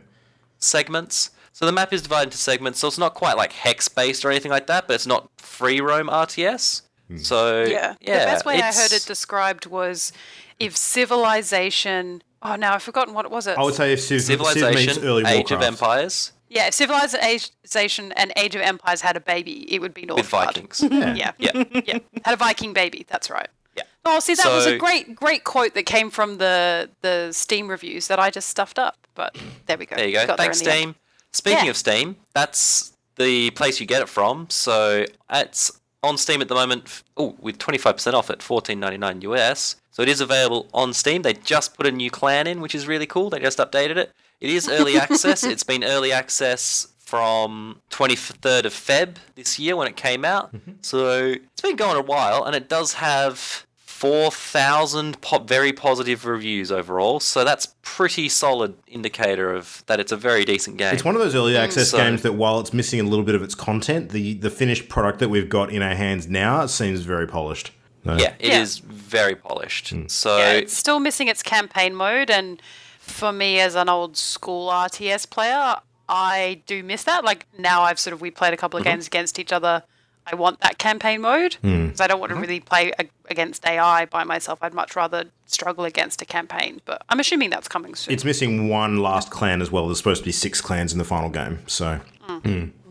Segments. So the map is divided into segments, so it's not quite like hex-based or anything like that, but it's not free roam RTS. So Yeah. The best way I heard it described was if civilization. Oh, no, I've forgotten what it was. I would say if Civ meets Civilization, early Age of Warcraft. Empires Yeah, if Civilization and Age of Empires had a baby, it would be Northgard. with Vikings. Yeah. Yeah. Yeah. Had a Viking baby, that's right. Yeah. Oh, see, that was a So- great quote that came from the Steam reviews that I just stuffed up. But there we go. There you go. Got there Thanks, in the end. Steam. Speaking Yeah. of Steam, that's the place you get it from. So it's on Steam at the moment. With 25% off at $14.99 US. So it is available on Steam. They just put a new clan in, which is really cool. They just updated it. It is early access. It's been early access from 23rd of Feb this year when it came out. So it's been going a while, and it does have 4,000 very positive reviews overall. So that's pretty solid indicator of that it's a very decent game. It's one of those early access So- games that while it's missing a little bit of its content, the finished product that we've got in our hands now seems very polished. No. Yeah, it Yeah. is very polished. So Yeah, it's still missing its campaign mode, and for me as an old school RTS player, I do miss that. Like now we played a couple of games against each other. I want that campaign mode because I don't want to really play against AI by myself. I'd much rather struggle against a campaign, but I'm assuming that's coming soon. It's missing one last clan as well. There's supposed to be 6 clans in the final game. So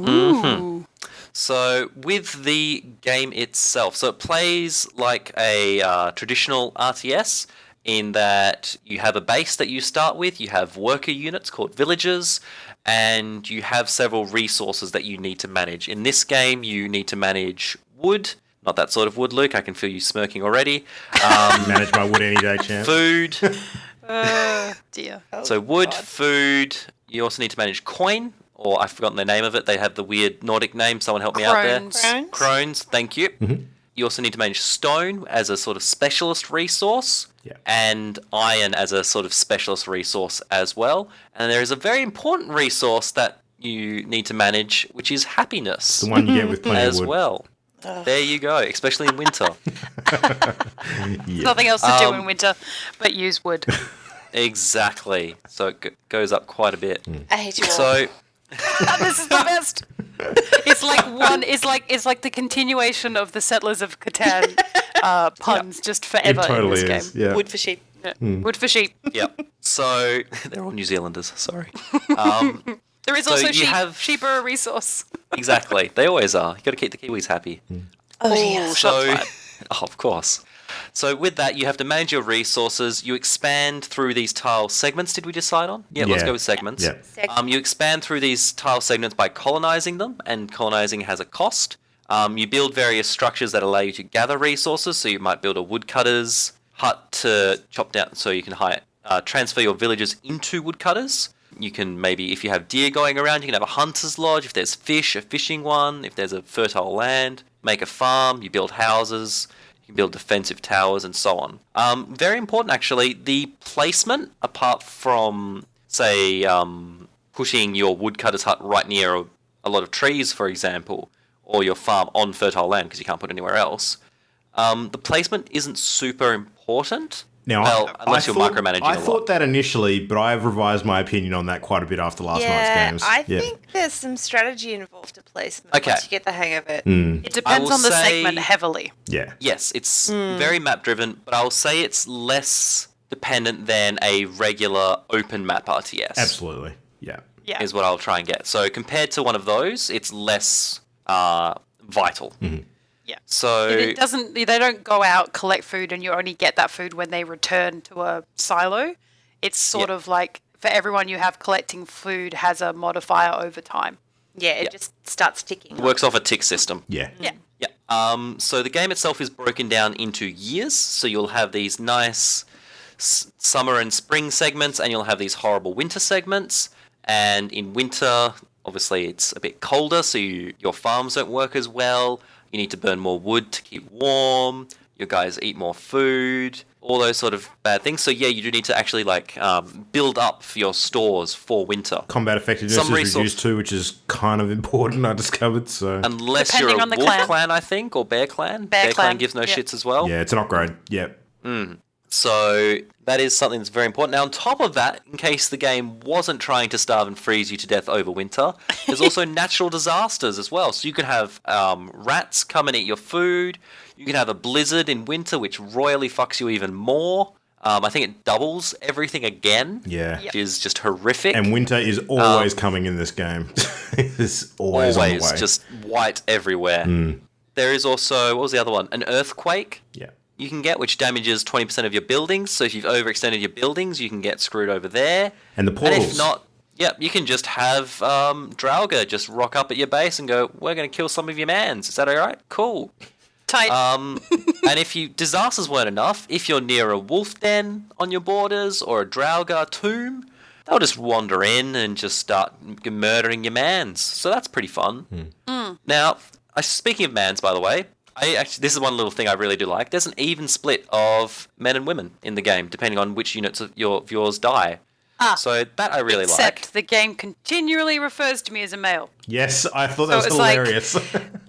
Ooh. So with the game itself, so it plays like a traditional RTS in that you have a base that you start with, you have worker units called villagers, and you have several resources that you need to manage. In this game, you need to manage wood, not that sort of wood, Luke, I can feel you smirking already. manage my wood any day, champ. Food, Dear. so wood, food, you also need to manage coin, or I've forgotten the name of it. They have the weird Nordic name. Someone help me out there. Crones. Crones, thank you. You also need to manage stone as a sort of specialist resource, Yeah. and iron as a sort of specialist resource as well. And there is a very important resource that you need to manage, which is happiness The one you get with plenty of as wood. well. There you go, especially in winter. Yeah. Nothing else to do in winter but use wood. Exactly. So it goes up quite a bit. I hate you all. So This is the best. It's like the continuation of the Settlers of Catan puns just It forever totally in this is. game. Yeah. Wood for sheep. Yeah. Wood for sheep. yep. So they're all New Zealanders. Sorry. There is So also you sheep. have- Sheep are a resource. Exactly. They always are. You got to keep the Kiwis happy. Oh, dear. Shots So, fired. oh, of course. So with that, you have to manage your resources. You expand through these tile segments. Did we decide on? Yeah, let's go with segments. Yeah. You expand through these tile segments by colonizing them, and colonizing has a cost. You build various structures that allow you to gather resources. So you might build a woodcutter's hut to chop down, so you can transfer your villagers into woodcutters. You can maybe, if you have deer going around, you can have a hunter's lodge. If there's fish, a fishing one. If there's a fertile land, make a farm. You build houses. You can build defensive towers and so on. Very important, actually, the placement, apart from, say, putting your woodcutter's hut right near a lot of trees, for example, or your farm on fertile land because you can't put it anywhere else. The placement isn't super important. Now, unless you're micromanaging I a lot. thought that initially, but I've revised my opinion on that quite a bit after last night's games. I think there's some strategy involved to placement Okay. once you get the hang of it. It depends will on the say- segment heavily. Yeah. Yes, it's very map driven, but I'll say it's less dependent than a regular open map RTS. Absolutely. Yeah. Yeah. Is what I'll try and get. So compared to one of those, it's less vital. Yeah. So It doesn't. They don't go out, collect food, and you only get that food when they return to a silo. It's sort of like for everyone you have collecting food has a modifier over time. Yeah, it just starts ticking. it works off a tick system. Yeah. Yeah. Yeah. So the game itself is broken down into years. So you'll have these nice summer and spring segments, and you'll have these horrible winter segments. And in winter, obviously, it's a bit colder, so your farms don't work as well. You need to burn more wood to keep warm. Your guys eat more food. All those sort of bad things. So yeah, you do need to actually build up your stores for winter. Combat effectiveness is reduced too, which is kind of important, I discovered. So Unless Depending you're a on the wolf clan. I think, or bear clan. Bear clan, gives no yeah. shits as well. yeah, it's an upgrade. Yeah. So that is something that's very important. Now, on top of that, in case the game wasn't trying to starve and freeze you to death over winter, there's also natural disasters as well. So you can have rats come and eat your food. You can have a blizzard in winter, which royally fucks you even more. I think it doubles everything again. Yeah. Which is just horrific. And winter is always coming in this game. It's always on the way. Just white everywhere. There is also, what was the other one? An earthquake. Yeah. You can get, which damages 20% of your buildings. So if you've overextended your buildings, you can get screwed over there. And the portals. And if not, you can just have Draugr just rock up at your base and go, we're going to kill some of your mans. Is that all right? Cool. Tight. And if disasters weren't enough, if you're near a wolf den on your borders or a Draugr tomb, they'll just wander in and just start murdering your mans. So that's pretty fun. Now, speaking of mans, by the way, this is one little thing I really do like. There's an even split of men and women in the game, depending on which units of yours die. So that I really Except the game continually refers to me as a male. Yes, I thought that was it's like- hilarious.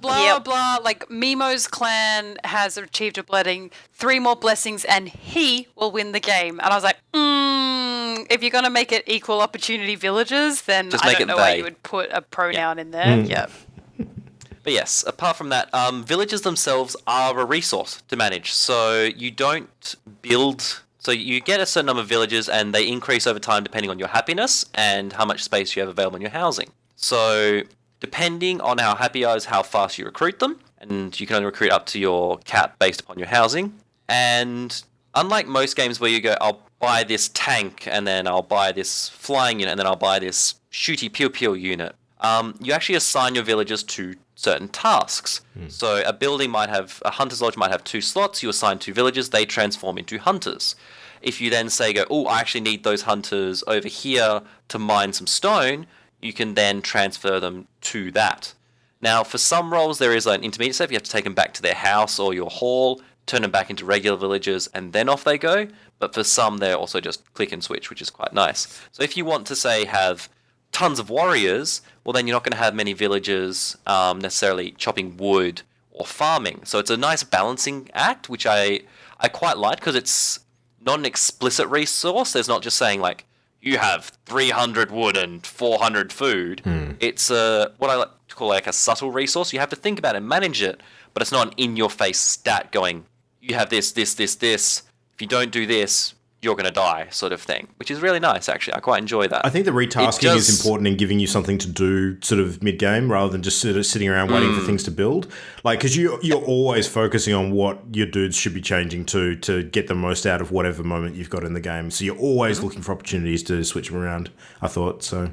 Blah, blah, like Mimo's clan has achieved a blessing, 3 more blessings, and he will win the game. And I was like, if you're going to make it equal opportunity villages, then Just I make don't it know why they. you would put a pronoun in there. Yeah. But yes, apart from that, villages themselves are a resource to manage. So you don't build... So you get a certain number of villages and they increase over time depending on your happiness and how much space you have available in your housing. So depending on how happy you are is how fast you recruit them. And you can only recruit up to your cap based upon your housing. And unlike most games where you go, I'll buy this tank and then I'll buy this flying unit and then I'll buy this shooty pew unit. You actually assign your villagers to certain tasks. So a hunter's lodge might have 2 slots. You assign 2 villagers, they transform into hunters. If you then say, I actually need those hunters over here to mine some stone, you can then transfer them to that. Now, for some roles, there is an intermediate step. You have to take them back to their house or your hall, turn them back into regular villagers, and then off they go. But for some, they're also just click and switch, which is quite nice. So if you want to, say, have tons of warriors, well, then you're not going to have many villagers necessarily chopping wood or farming. So it's a nice balancing act, which I quite like because it's not an explicit resource. There's not just saying, you have 300 wood and 400 food. It's what I like to call a subtle resource. You have to think about it and manage it, but it's not an in-your-face stat going, you have this. If you don't do this, you're going to die sort of thing, which is really nice, actually. I quite enjoy that. I think the retasking is important in giving you something to do sort of mid-game rather than just sort of sitting around waiting for things to build. Like, because you're always focusing on what your dudes should be changing to get the most out of whatever moment you've got in the game. So you're always looking for opportunities to switch them around, I thought. So,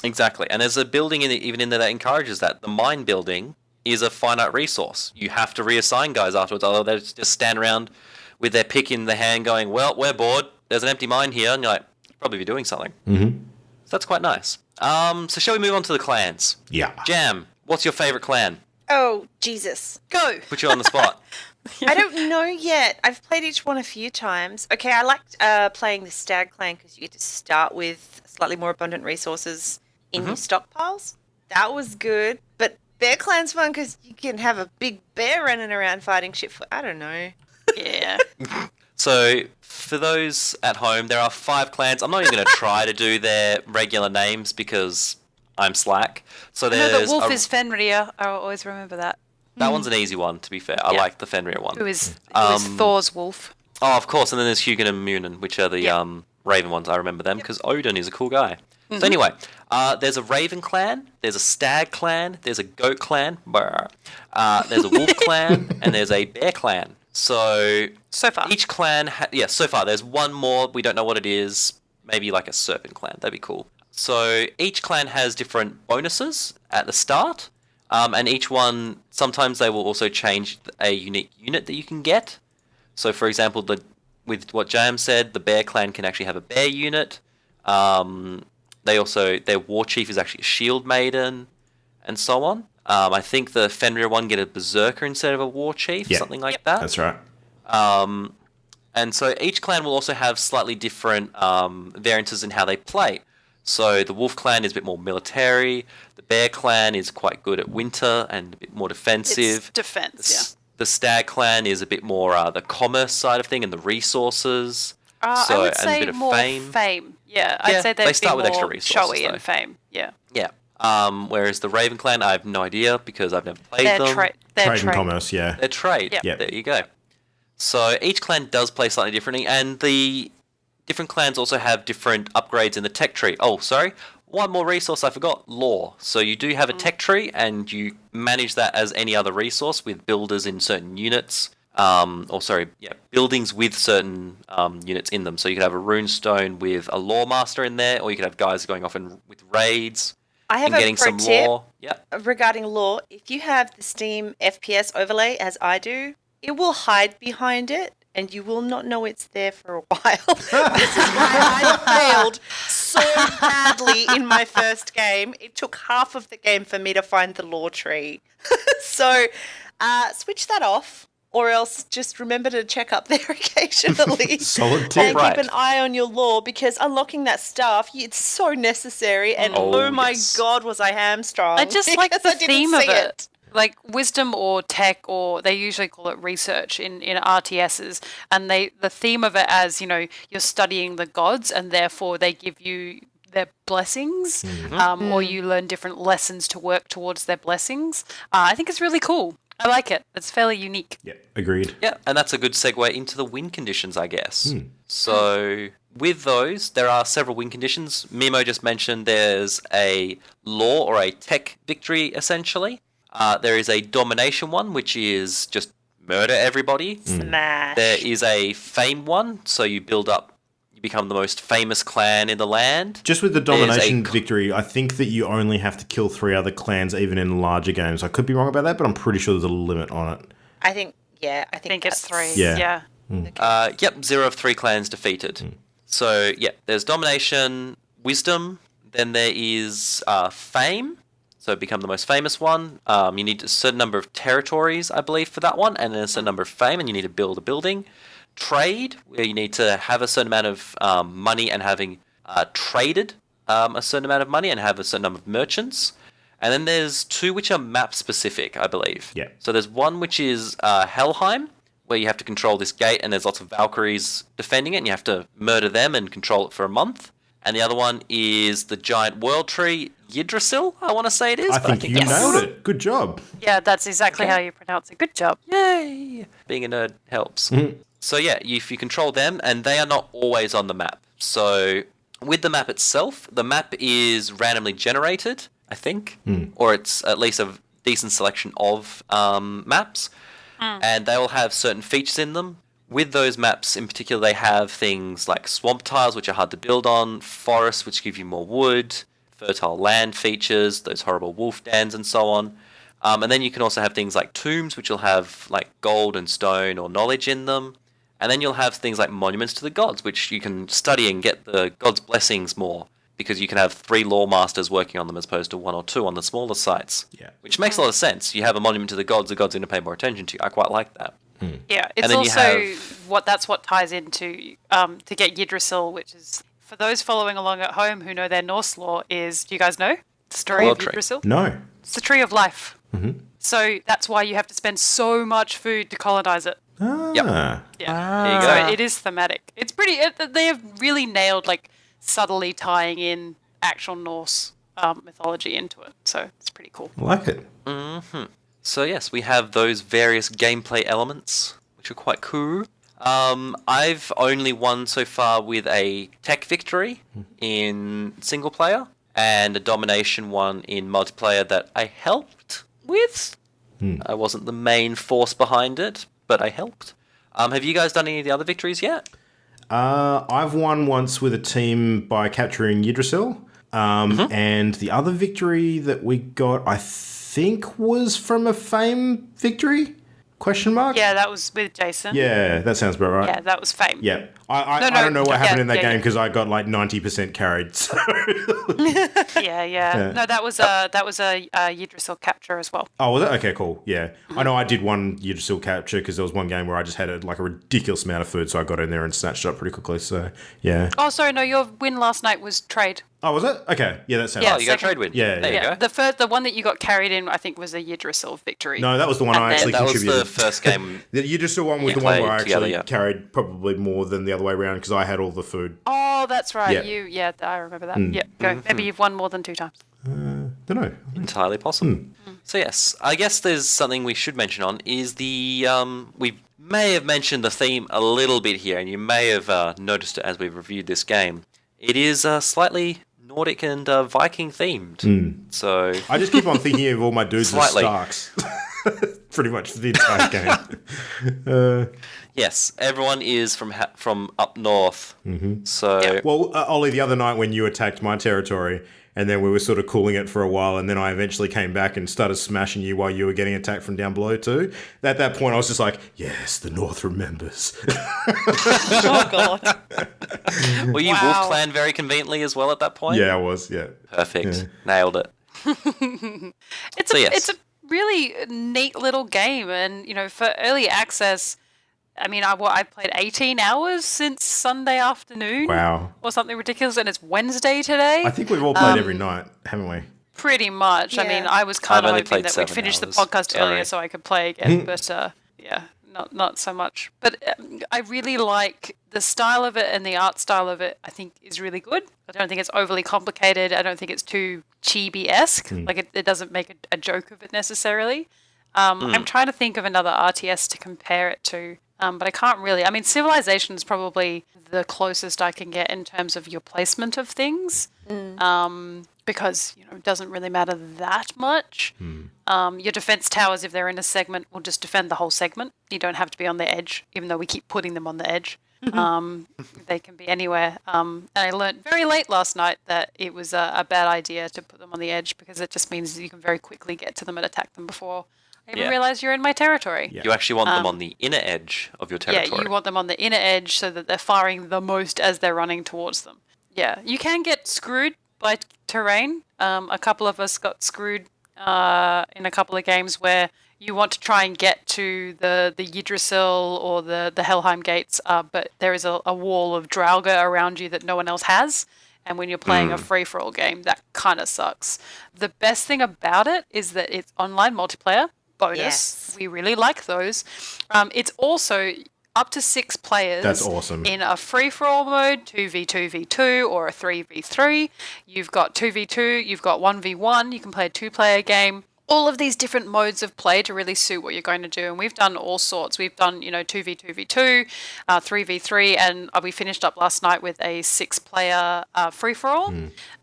Exactly. And there's a building even in there that encourages that. The mine building is a finite resource. You have to reassign guys afterwards, although they just stand around with their pick in the hand going, well, we're bored. There's an empty mine here. And you're like, probably be doing something. Mm-hmm. So that's quite nice. So shall we move on to the clans? yeah. Jam, what's your favourite clan? Oh, Jesus. Go. Put you on the spot. I don't know yet. I've played each one a few times. Okay, I liked playing the Stag Clan because you get to start with slightly more abundant resources in your stockpiles. That was good. But Bear Clan's fun because you can have a big bear running around fighting shit for, I don't know. Yeah. So, for those at home, there are 5 clans. I'm not even going to try to do their regular names because I'm slack. So I know there's the wolf is Fenrir. I'll always remember that. that one's an easy one, to be fair. I like the Fenrir one. Who is Thor's wolf. Oh, of course. And then there's Hugin and Munin, which are the Raven ones. I remember them because Odin is a cool guy. So anyway, there's a Raven clan, there's a Stag clan, there's a Goat clan, there's a Wolf clan, and there's a Bear clan. So far. each clan, so far there's one more. We don't know what it is. Maybe like a Serpent clan. That'd be cool. So each clan has different bonuses at the start, and each one sometimes they will also change a unique unit that you can get. So for example, with what Jam said, the Bear clan can actually have a bear unit. Their war chief is actually a shield maiden, and so on. I think the Fenrir one get a berserker instead of a war chief, something like that. That's right. And so each clan will also have slightly different variances in how they play. So the Wolf clan is a bit more military. The Bear clan is quite good at winter and a bit more defensive. It's defense, The Stag clan is a bit more the commerce side of thing and the resources. I would say and a bit of more fame. Yeah, I'd say they start be with extra more resources, showy though. and fame. Yeah. Yeah. Whereas the Raven clan, I have no idea because I've never played them. They're Trade and commerce, yeah. They're trade. Yeah. There you go. So each clan does play slightly differently, and the different clans also have different upgrades in the tech tree. Oh, sorry. One more resource I forgot, lore. So you do have a tech tree, and you manage that as any other resource with builders in certain units. Buildings with certain units in them. So you could have a runestone with a lore master in there, or you could have guys going off with raids. I have and getting a pro some tip lore. regarding lore. If you have the Steam FPS overlay, as I do, it will hide behind it, and you will not know it's there for a while. This is why I failed so badly in my first game. It took half of the game for me to find the lore tree. So switch that off. Or else just remember to check up there occasionally. Solid tip. And keep an eye on your lore because unlocking that stuff, it's so necessary. And oh my God, was I hamstrung. I just like the I didn't theme of see it. Like wisdom or tech, or they usually call it research in RTSs. And the theme of it as, you're studying the gods and therefore they give you their blessings or you learn different lessons to work towards their blessings. I think it's really cool. I like it. It's fairly unique. Yeah, agreed. Yeah, and that's a good segue into the win conditions, I guess. So with those, there are several win conditions. Mimo just mentioned there's a law or a tech victory, essentially. There is a domination one, which is just murder everybody. Smash. There is a fame one, so you become the most famous clan in the land. Just with the domination victory, I think that you only have to kill 3 other clans, even in larger games. I could be wrong about that, but I'm pretty sure there's a limit on it. I think it's 3. Yeah. Yep, 0 of 3 clans defeated. So, there's domination, wisdom, then there is fame, so become the most famous one. You need a certain number of territories, I believe, for that one, and then a certain number of fame, and you need to build a building. Trade, where you need to have a certain amount of money and having traded a certain amount of money and have a certain number of merchants. And then there's 2 which are map specific, I believe. Yeah. So there's one which is Helheim, where you have to control this gate and there's lots of Valkyries defending it and you have to murder them and control it for a month. And the other one is the giant world tree, Yggdrasil, I want to say it is. I think you nailed it. Good job. Yeah, that's exactly how you pronounce it. Good job. Yay! Being a nerd helps. So yeah, if you control them, and they are not always on the map. So with the map itself, the map is randomly generated, I think, or it's at least a decent selection of maps, and they all have certain features in them. With those maps in particular, they have things like swamp tiles, which are hard to build on, forests, which give you more wood, fertile land features, those horrible wolf dens, and so on. And then you can also have things like tombs, which will have like gold and stone or knowledge in them. And then you'll have things like monuments to the gods, which you can study and get the gods' blessings more, because you can have 3 lore masters working on them as opposed to 1 or 2 on the smaller sites. Yeah. Which makes a lot of sense. You have a monument to the gods are going to pay more attention to you. I quite like that. Yeah, it's also that's what ties into to get Yggdrasil, which is, for those following along at home who know their Norse lore, is, do you guys know the story of Yggdrasil? No. It's the tree of life. So that's why you have to spend so much food to colonize it. Ah. Yep. Yeah. There you go. So it is thematic. It's pretty. They have really nailed, like, subtly tying in actual Norse mythology into it. So it's pretty cool. I like it. So yes, we have those various gameplay elements, which are quite cool. I've only won so far with a tech victory in single player and a domination one in multiplayer that I helped with. I wasn't the main force behind it, but I helped. Have you guys done any of the other victories yet? I've won once with a team by capturing Yggdrasil. And the other victory that we got, I think, was from a Fame victory? Question mark? Yeah, that was with Jason. Yeah, that sounds about right. Yeah, that was Fame. Yeah. I don't know what happened in that game because I got like 90% carried. So. Yeah. No, that was a Yggdrasil capture as well. Oh, was it? Okay, cool. Yeah. I know I did one Yggdrasil capture because there was one game where I just had a ridiculous amount of food, so I got in there and snatched it up pretty quickly. So, yeah. Oh, sorry, no, your win last night was trade. Oh, was it? Okay. Yeah, that sounds Yeah, right. You got a trade win. Yeah, There you go. The one that you got carried in, I think, was a Yggdrasil victory. No, that was the one I actually contributed. That was the first game. The Yggdrasil one was Yeah, the one where I together, actually yeah. carried probably more than the other way around because I had all the food. Oh, that's right. Yeah. I remember that. Yeah, go. Maybe you've won more than 2 times. Don't know. Entirely possible. So yes, I guess there's something we should mention on is the we may have mentioned the theme a little bit here, and you may have noticed it as we've reviewed this game. It is slightly Nordic and Viking themed. So I just keep on thinking of all my dudes as Slightly. Starks. Pretty much for the entire game. yes, everyone is from up north. So Well, Ollie, the other night when you attacked my territory, and then we were sort of cooling it for a while, and then I eventually came back and started smashing you while you were getting attacked from down below too. At that point, I was just like, yes, the North remembers. Oh, God. were you Wolf Clan very conveniently as well at that point? Yeah, I was, yeah. Perfect. Yeah. Nailed it. It's a really neat little game, and for early access, I mean, I played 18 hours since Sunday afternoon. Wow. Or something ridiculous, and it's Wednesday today. I think we've all played every night, haven't we? Pretty much. I mean, Yeah. I was kind I've of only hoping played that we'd 7 finish the hours. podcast Sorry. earlier so I could play again, but yeah, not so much. But I really like the style of it, and the art style of it, I think, is really good. I don't think it's overly complicated. I don't think it's too chibi-esque. Like, it doesn't make a joke of it necessarily. I'm trying to think of another RTS to compare it to, but I can't really. I mean, Civilization is probably the closest I can get in terms of your placement of things, because it doesn't really matter that much. Your defense towers, if they're in a segment, will just defend the whole segment. You don't have to be on the edge, even though we keep putting them on the edge. They can be anywhere. And I learned very late last night that it was a bad idea to put them on the edge, because it just means that you can very quickly get to them and attack them before I even realize you're in my territory. Yeah. You actually want them on the inner edge of your territory. Yeah, you want them on the inner edge so that they're firing the most as they're running towards them. Yeah, you can get screwed by terrain. A couple of us got screwed in a couple of games where you want to try and get to the Yggdrasil or the Helheim gates, but there is a wall of Draugr around you that no one else has. And when you're playing a free-for-all game, that kind of sucks. The best thing about it is that it's online multiplayer. Bonus. Yes. We really like those. It's also up to 6 players. That's awesome. In a free-for-all mode, 2v2v2 or a 3v3. You've got 2v2, you've got 1v1. You can play a 2-player game. all of these different modes of play to really suit what you're going to do. And we've done all sorts. We've done, 2v2v2, 3v3, and we finished up last night with a 6-player free-for-all,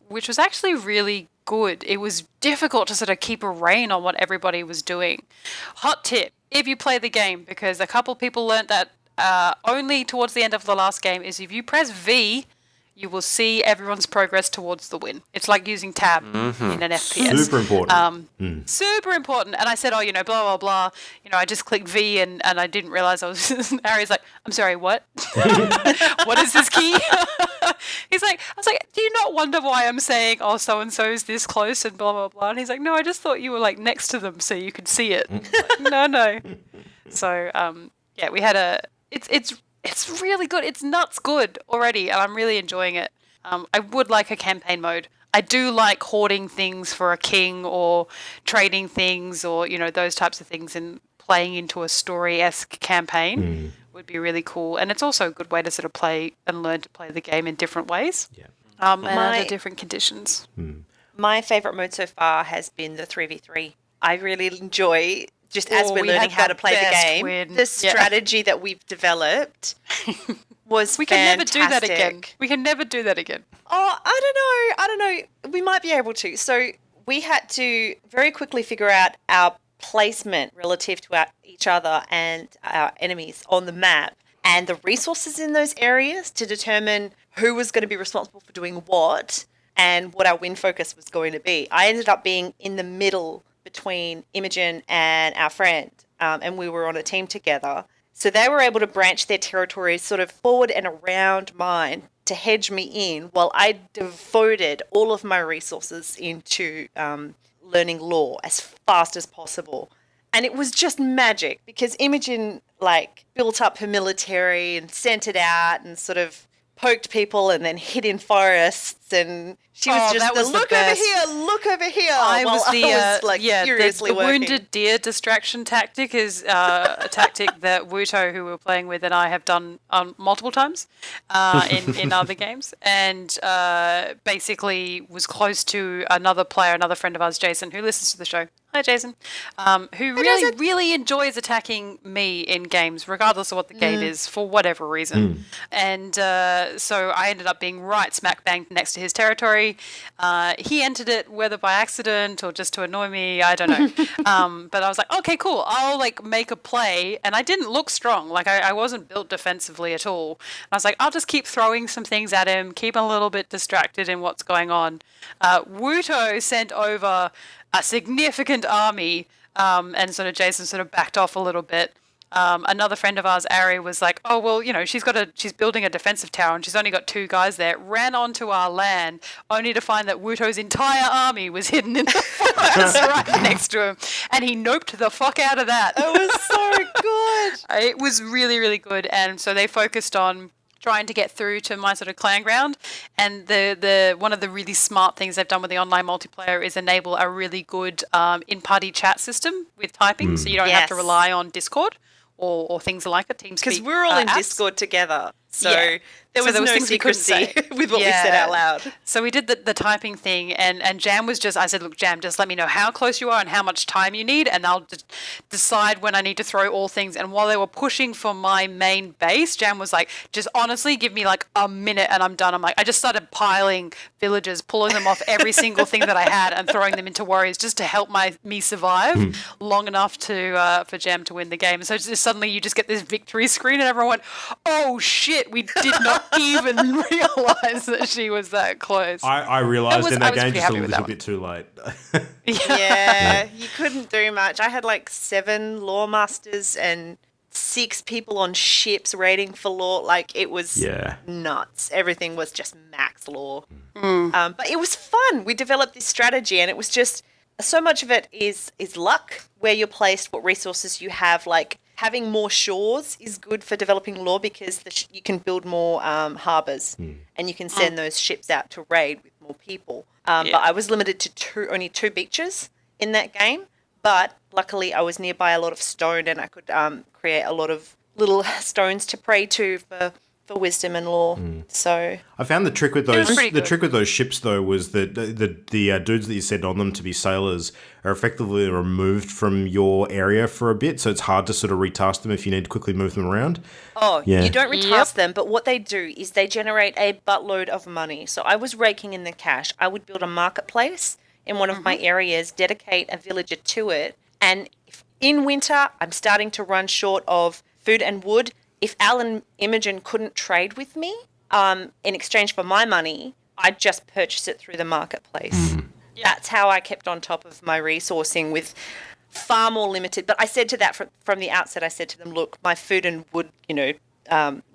which was actually really good. It was difficult to sort of keep a rein on what everybody was doing. Hot tip, if you play the game, because a couple people learnt that only towards the end of the last game, is if you press V, you will see everyone's progress towards the win. It's like using tab in an FPS. Super important. Super important. And I said, blah, blah, blah. I just clicked V and I didn't realize I was... Harry's like, I'm sorry, what? What is this key? I was like, do you not wonder why I'm saying, oh, so-and-so is this close and blah, blah, blah? And he's like, no, I just thought you were like next to them so you could see it. Like, no. So, we had it's really good. It's nuts good already, and I'm really enjoying it. I would like a campaign mode. I do like hoarding things for a king or trading things or, those types of things, and playing into a story-esque campaign would be really cool. And it's also a good way to sort of play and learn to play the game in different ways and under different conditions. My favourite mode so far has been the 3v3. I really enjoy... Just as we're learning how to play the game, the strategy that we've developed was We can never do that again. We can never do that again. Oh, I don't know. We might be able to. So we had to very quickly figure out our placement relative to each other and our enemies on the map and the resources in those areas to determine who was going to be responsible for doing what and what our win focus was going to be. I ended up being in the middle between Imogen and our friend, and we were on a team together. So they were able to branch their territories sort of forward and around mine to hedge me in, while I devoted all of my resources into learning lore as fast as possible. And it was just magic, because Imogen built up her military and sent it out and sort of poked people and then hid in forests, and she was look over here. I was furiously the working. wounded deer distraction tactic is a tactic that Wuto, who we were playing with, and I have done multiple times in other games, and basically was close to another friend of ours, Jason, who listens to the show. Hi, Jason. Who really enjoys attacking me in games, regardless of what the game is, for whatever reason. And so I ended up being right smack bang next to his territory. He entered it, whether by accident or just to annoy me, I don't know. But I was like, okay, cool. I'll make a play. And I didn't look strong. I wasn't built defensively at all. And I was like, I'll just keep throwing some things at him, keep him a little bit distracted in what's going on. Wuto sent over a significant army, and sort of Jason sort of backed off a little bit. Another friend of ours, Ari, was like, oh, well, she's building a defensive tower and she's only got 2 guys there, ran onto our land, only to find that Wuto's entire army was hidden in the forest right next to him. And he noped the fuck out of that. It was so good. It was really, really good. And so they focused on trying to get through to my sort of clan ground, and the one of the really smart things they've done with the online multiplayer is enable a really good in-party chat system with typing, so you don't have to rely on Discord or things like it, TeamSpeak. Because we're all in apps. Discord together, so there was no secrecy with what we said out loud. So we did the typing thing, and Jam was just, I said, look, Jam, just let me know how close you are and how much time you need, and I'll just decide when I need to throw all things. And while they were pushing for my main base, Jam was like, just honestly, give me a minute and I'm done. I'm like, I just started piling villagers, pulling them off every single thing that I had and throwing them into warriors just to help me survive long enough for Jam to win the game. So just suddenly you just get this victory screen and everyone went, oh shit, we did not even realize that she was that close. I realized in that game just a little bit too late. Yeah, you couldn't do much. I had 7 lore masters and 6 people on ships raiding for lore. It was nuts. Everything was just max lore. But it was fun. We developed this strategy, and it was just so much of it is luck, where you're placed, what resources you have. Having more shores is good for developing lore, because you can build more harbours, and you can send those ships out to raid with more people. But I was limited to only 2 beaches in that game. But luckily I was nearby a lot of stone, and I could create a lot of little stones to pray to for for wisdom and lore. So I found the trick with was those pretty good. trick with those ships though was that the dudes that you send on them to be sailors are effectively removed from your area for a bit, so it's hard to sort of retask them if you need to quickly move them around. you don't retask Yep. them, but what they do is they generate a buttload of money. So I was raking in the cash. I would build a marketplace in one of my areas, dedicate a villager to it, and if in winter I'm starting to run short of food and wood, if Alan Imogen couldn't trade with me in exchange for my money, I'd just purchase it through the marketplace. That's how I kept on top of my resourcing with far more limited. But I said to that from the outset, I said to them, look, my food and wood,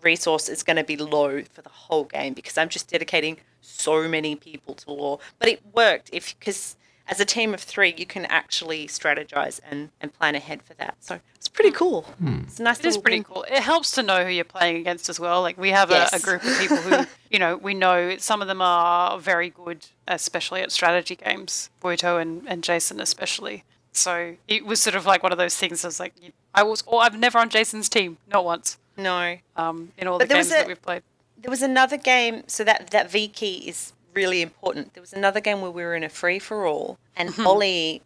resource is going to be low for the whole game because I'm just dedicating so many people to lore. But it worked because as a team of 3, you can actually strategize and plan ahead for that. So it's pretty cool. It's a nice It is little pretty win. cool. It helps to know who you're playing against as well. Like we have Yes. a group of people who, we know some of them are very good, especially at strategy games, Boito and Jason especially. So it was sort of like one of those things. I was like, I've never on Jason's team, not once, No. in all But the there was games that we've played. There was another game, so that V key is really important. There was another game where we were in a free-for-all, and Ollie,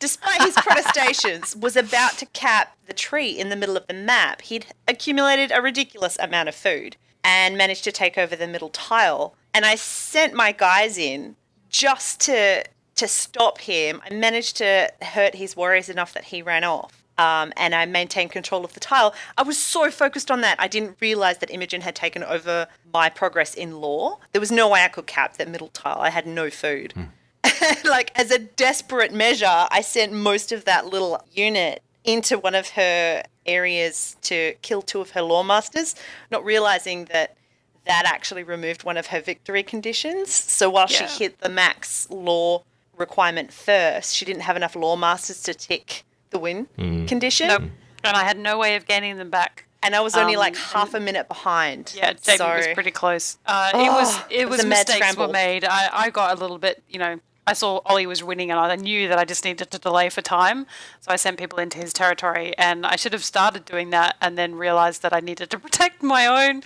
despite his protestations, was about to cap the tree in the middle of the map. He'd accumulated a ridiculous amount of food and managed to take over the middle tile. And I sent my guys in just to stop him. I managed to hurt his warriors enough that he ran off. And I maintained control of the tile. I was so focused on that, I didn't realise that Imogen had taken over my progress in lore. There was no way I could cap that middle tile. I had no food. Like, as a desperate measure, I sent most of that little unit into one of her areas to kill 2 of her lore masters, not realising that actually removed one of her victory conditions. So while she hit the max lore requirement first, she didn't have enough lore masters to tick the win condition. Nope. And I had no way of gaining them back. And I was only like half a minute behind. Yeah, Jamie was pretty close. It was a mad mistakes scramble. were made. I got a little bit, I saw Ollie was winning and I knew that I just needed to delay for time. So I sent people into his territory and I should have started doing that and then realised that I needed to protect my own.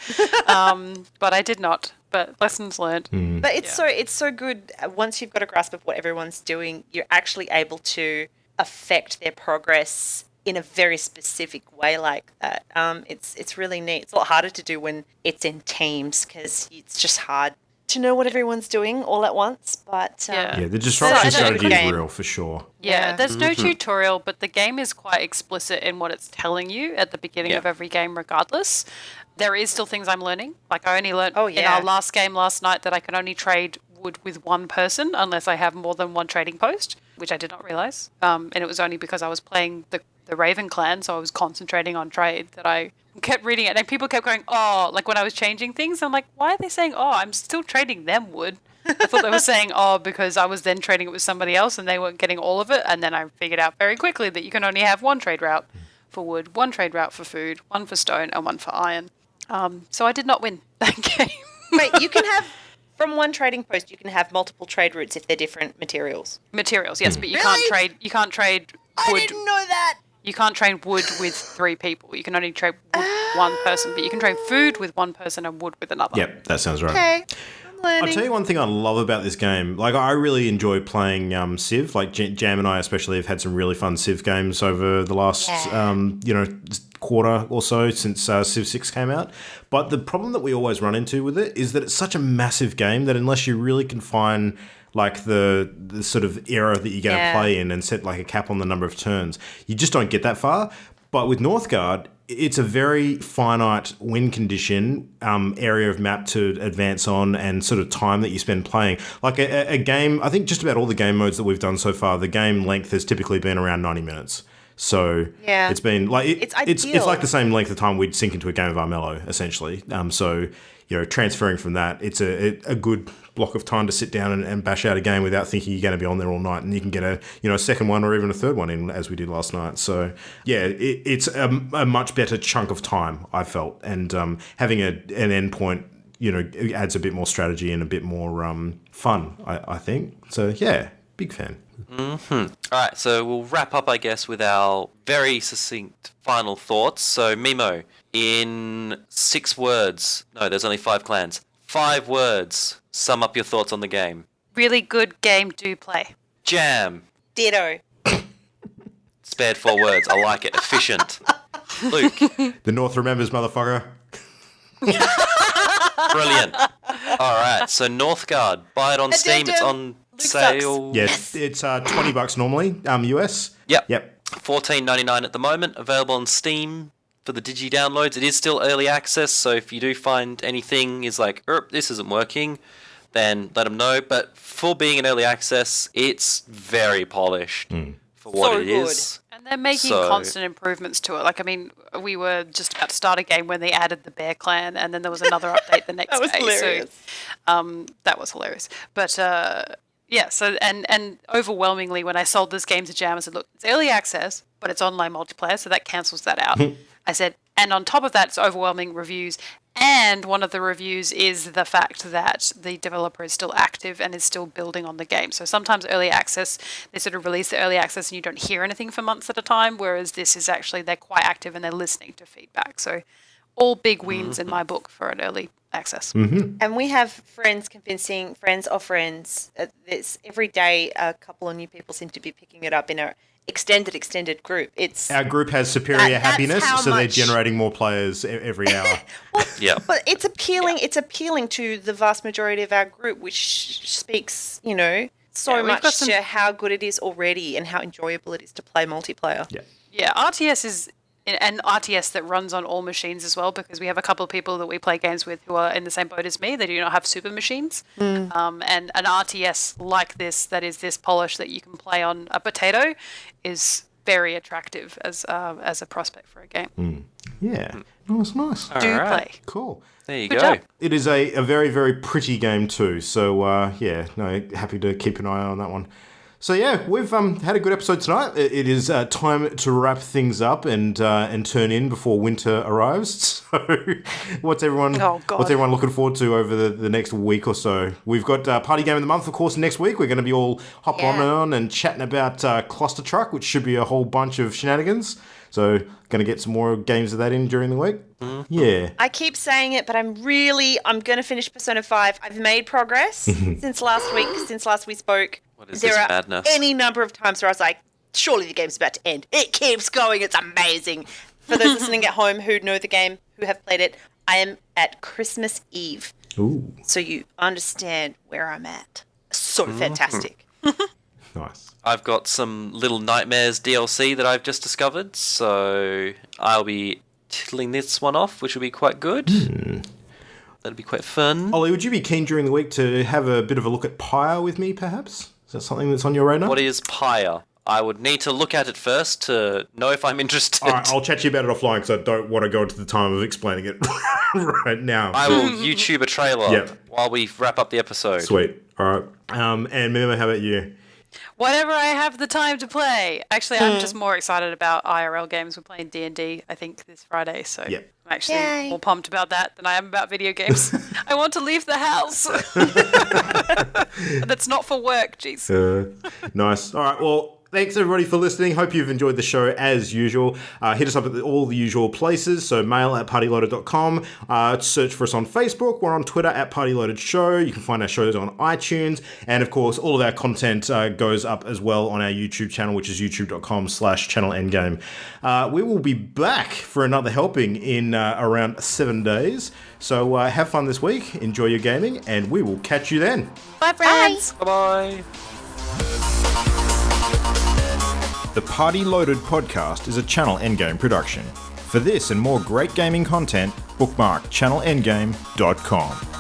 But I did not. But lessons learned. But it's so good. Once you've got a grasp of what everyone's doing, you're actually able to affect their progress in a very specific way like that. It's really neat. It's a lot harder to do when it's in teams because it's just hard to know what everyone's doing all at once. But Yeah. Yeah, the disruption Such a strategy good is game. real for sure. Yeah, Yeah. there's no tutorial, but the game is quite explicit in what it's telling you at the beginning of every game regardless. There is still things I'm learning. Like I only learned in our last game last night that I can only trade wood with one person unless I have more than one trading post, which I did not realise. And it was only because I was playing the Raven clan, so I was concentrating on trade that I kept reading it. And people kept going, oh, like when I was changing things, I'm like, why are they saying, oh, I'm still trading them wood? I thought they were saying, oh, because I was then trading it with somebody else and they weren't getting all of it. And then I figured out very quickly that you can only have one trade route for wood, one trade route for food, one for stone, and one for iron. So I did not win that game. Wait, you can have from one trading post. You can have multiple trade routes if they're different materials. Materials, yes, but you Really? can't trade. You can't trade I wood. didn't know that. You can't trade wood with 3 people. You can only trade wood with one person, but you can trade food with one person and wood with another. Yep, that sounds right. Okay, I'm learning. I'll tell you one thing I love about this game. Like, I really enjoy playing Civ. Like, Jam and I especially have had some really fun Civ games over the last, quarter or so since Civ 6 came out. But the problem that we always run into with it is that it's such a massive game that unless you really confine like the sort of era that you're going to play in and set like a cap on the number of turns, you just don't get that far. But with Northgard, it's a very finite win condition, area of map to advance on and sort of time that you spend playing. Like a game, I think just about all the game modes that we've done so far, the game length has typically been around 90 minutes. So it's been like It's it's ideal. like the same length of time we'd sink into a game of Armello, essentially. So transferring from that, it's a good block of time to sit down and bash out a game without thinking you're going to be on there all night, and you can get a second one or even a third one in as we did last night. So yeah, it's a much better chunk of time, I felt, and having an endpoint, it adds a bit more strategy and a bit more fun, I think. So yeah. Big fan. All right, so we'll wrap up, I guess, with our very succinct final thoughts. So, Mimo, in 6 words, no, there's only 5 clans. 5 words, sum up your thoughts on the game. Really good game, do play. Jam. Ditto. Spared 4 words, I like it. Efficient. Luke. The North remembers, motherfucker. Brilliant. All right, so Northgard, buy it on Steam. It's on sale. Yes, it's $20 normally, US. Yep. $14.99 at the moment. Available on Steam for the digi downloads. It is still early access, so if you do find anything is like, this isn't working, then let them know. But for being in early access, it's very polished for what it is. And they're making constant improvements to it. Like, I mean, we were just about to start a game when they added the Bear Clan, and then there was another update the next That was day. hilarious. So, that was hilarious. But yeah, so and overwhelmingly, when I sold this game to Jam, I said, look, it's early access, but it's online multiplayer, so that cancels that out. I said, and on top of that, it's overwhelming reviews. And one of the reviews is the fact that the developer is still active and is still building on the game. So sometimes early access, they sort of release the early access and you don't hear anything for months at a time, whereas this is actually, they're quite active and they're listening to feedback. So all big wins in my book for an early access. And we have friends convincing friends of friends. It's every day a couple of new people seem to be picking it up in our extended group. It's Our group has superior that's happiness, how so they're much- generating more players every hour. Yeah. But it's appealing. It's appealing to the vast majority of our group, which speaks, so Yeah, we've got much some- to how good it is already and how enjoyable it is to play multiplayer. Yeah. Yeah, RTS is an RTS that runs on all machines as well, because we have a couple of people that we play games with who are in the same boat as me. They do not have super machines. And an RTS like this, that is this polish that you can play on a potato, is very attractive as a prospect for a game. Yeah. Nice. Do All right. play. Cool. There you Good go. job. It is a very, very pretty game too. So, happy to keep an eye on that one. So, yeah, we've had a good episode tonight. It is time to wrap things up and turn in before winter arrives. So, what's everyone looking forward to over the next week or so? We've got Party Game of the Month, of course, next week. We're going to be all hopping on and chatting about Cluster Truck, which should be a whole bunch of shenanigans. So, going to get some more games of that in during the week. Yeah. I keep saying it, but I'm going to finish Persona 5. I've made progress since last we spoke. What is There this are madness? any number of times where I was like, surely the game's about to end. It keeps going. It's amazing. For those listening at home who know the game, who have played it, I am at Christmas Eve. Ooh. So you understand where I'm at. So fantastic. Nice. I've got some Little Nightmares DLC that I've just discovered, so I'll be tiddling this one off, which will be quite good. That'll be quite fun. Ollie, would you be keen during the week to have a bit of a look at Pyre with me, perhaps? Is that something that's on your radar? What is Pyre? I would need to look at it first to know if I'm interested. All right, I'll chat to you about it offline because I don't want to go into the time of explaining it right now. I will YouTube a trailer Yep. while we wrap up the episode. Sweet. All right. And Mima, how about you? Whatever I have the time to play. Actually, I'm just more excited about IRL games. We're playing D&D, I think, this Friday. So Yep. I'm actually Yay. more pumped about that than I am about video games. I want to leave the house. That's not for work, jeez. Nice. All right. Well, thanks everybody for listening. Hope you've enjoyed the show as usual. Hit us up at all the usual places. So mail@partyloaded.com. Search for us on Facebook. We're on Twitter @partyloadedshow. You can find our shows on iTunes. And of course, all of our content goes up as well on our YouTube channel, which is youtube.com/channelendgame. We will be back for another helping in around 7 days. So have fun this week. Enjoy your gaming. And we will catch you then. Bye, friends. Bye-bye. The Party Loaded podcast is a Channel Endgame production. For this and more great gaming content, bookmark channelendgame.com.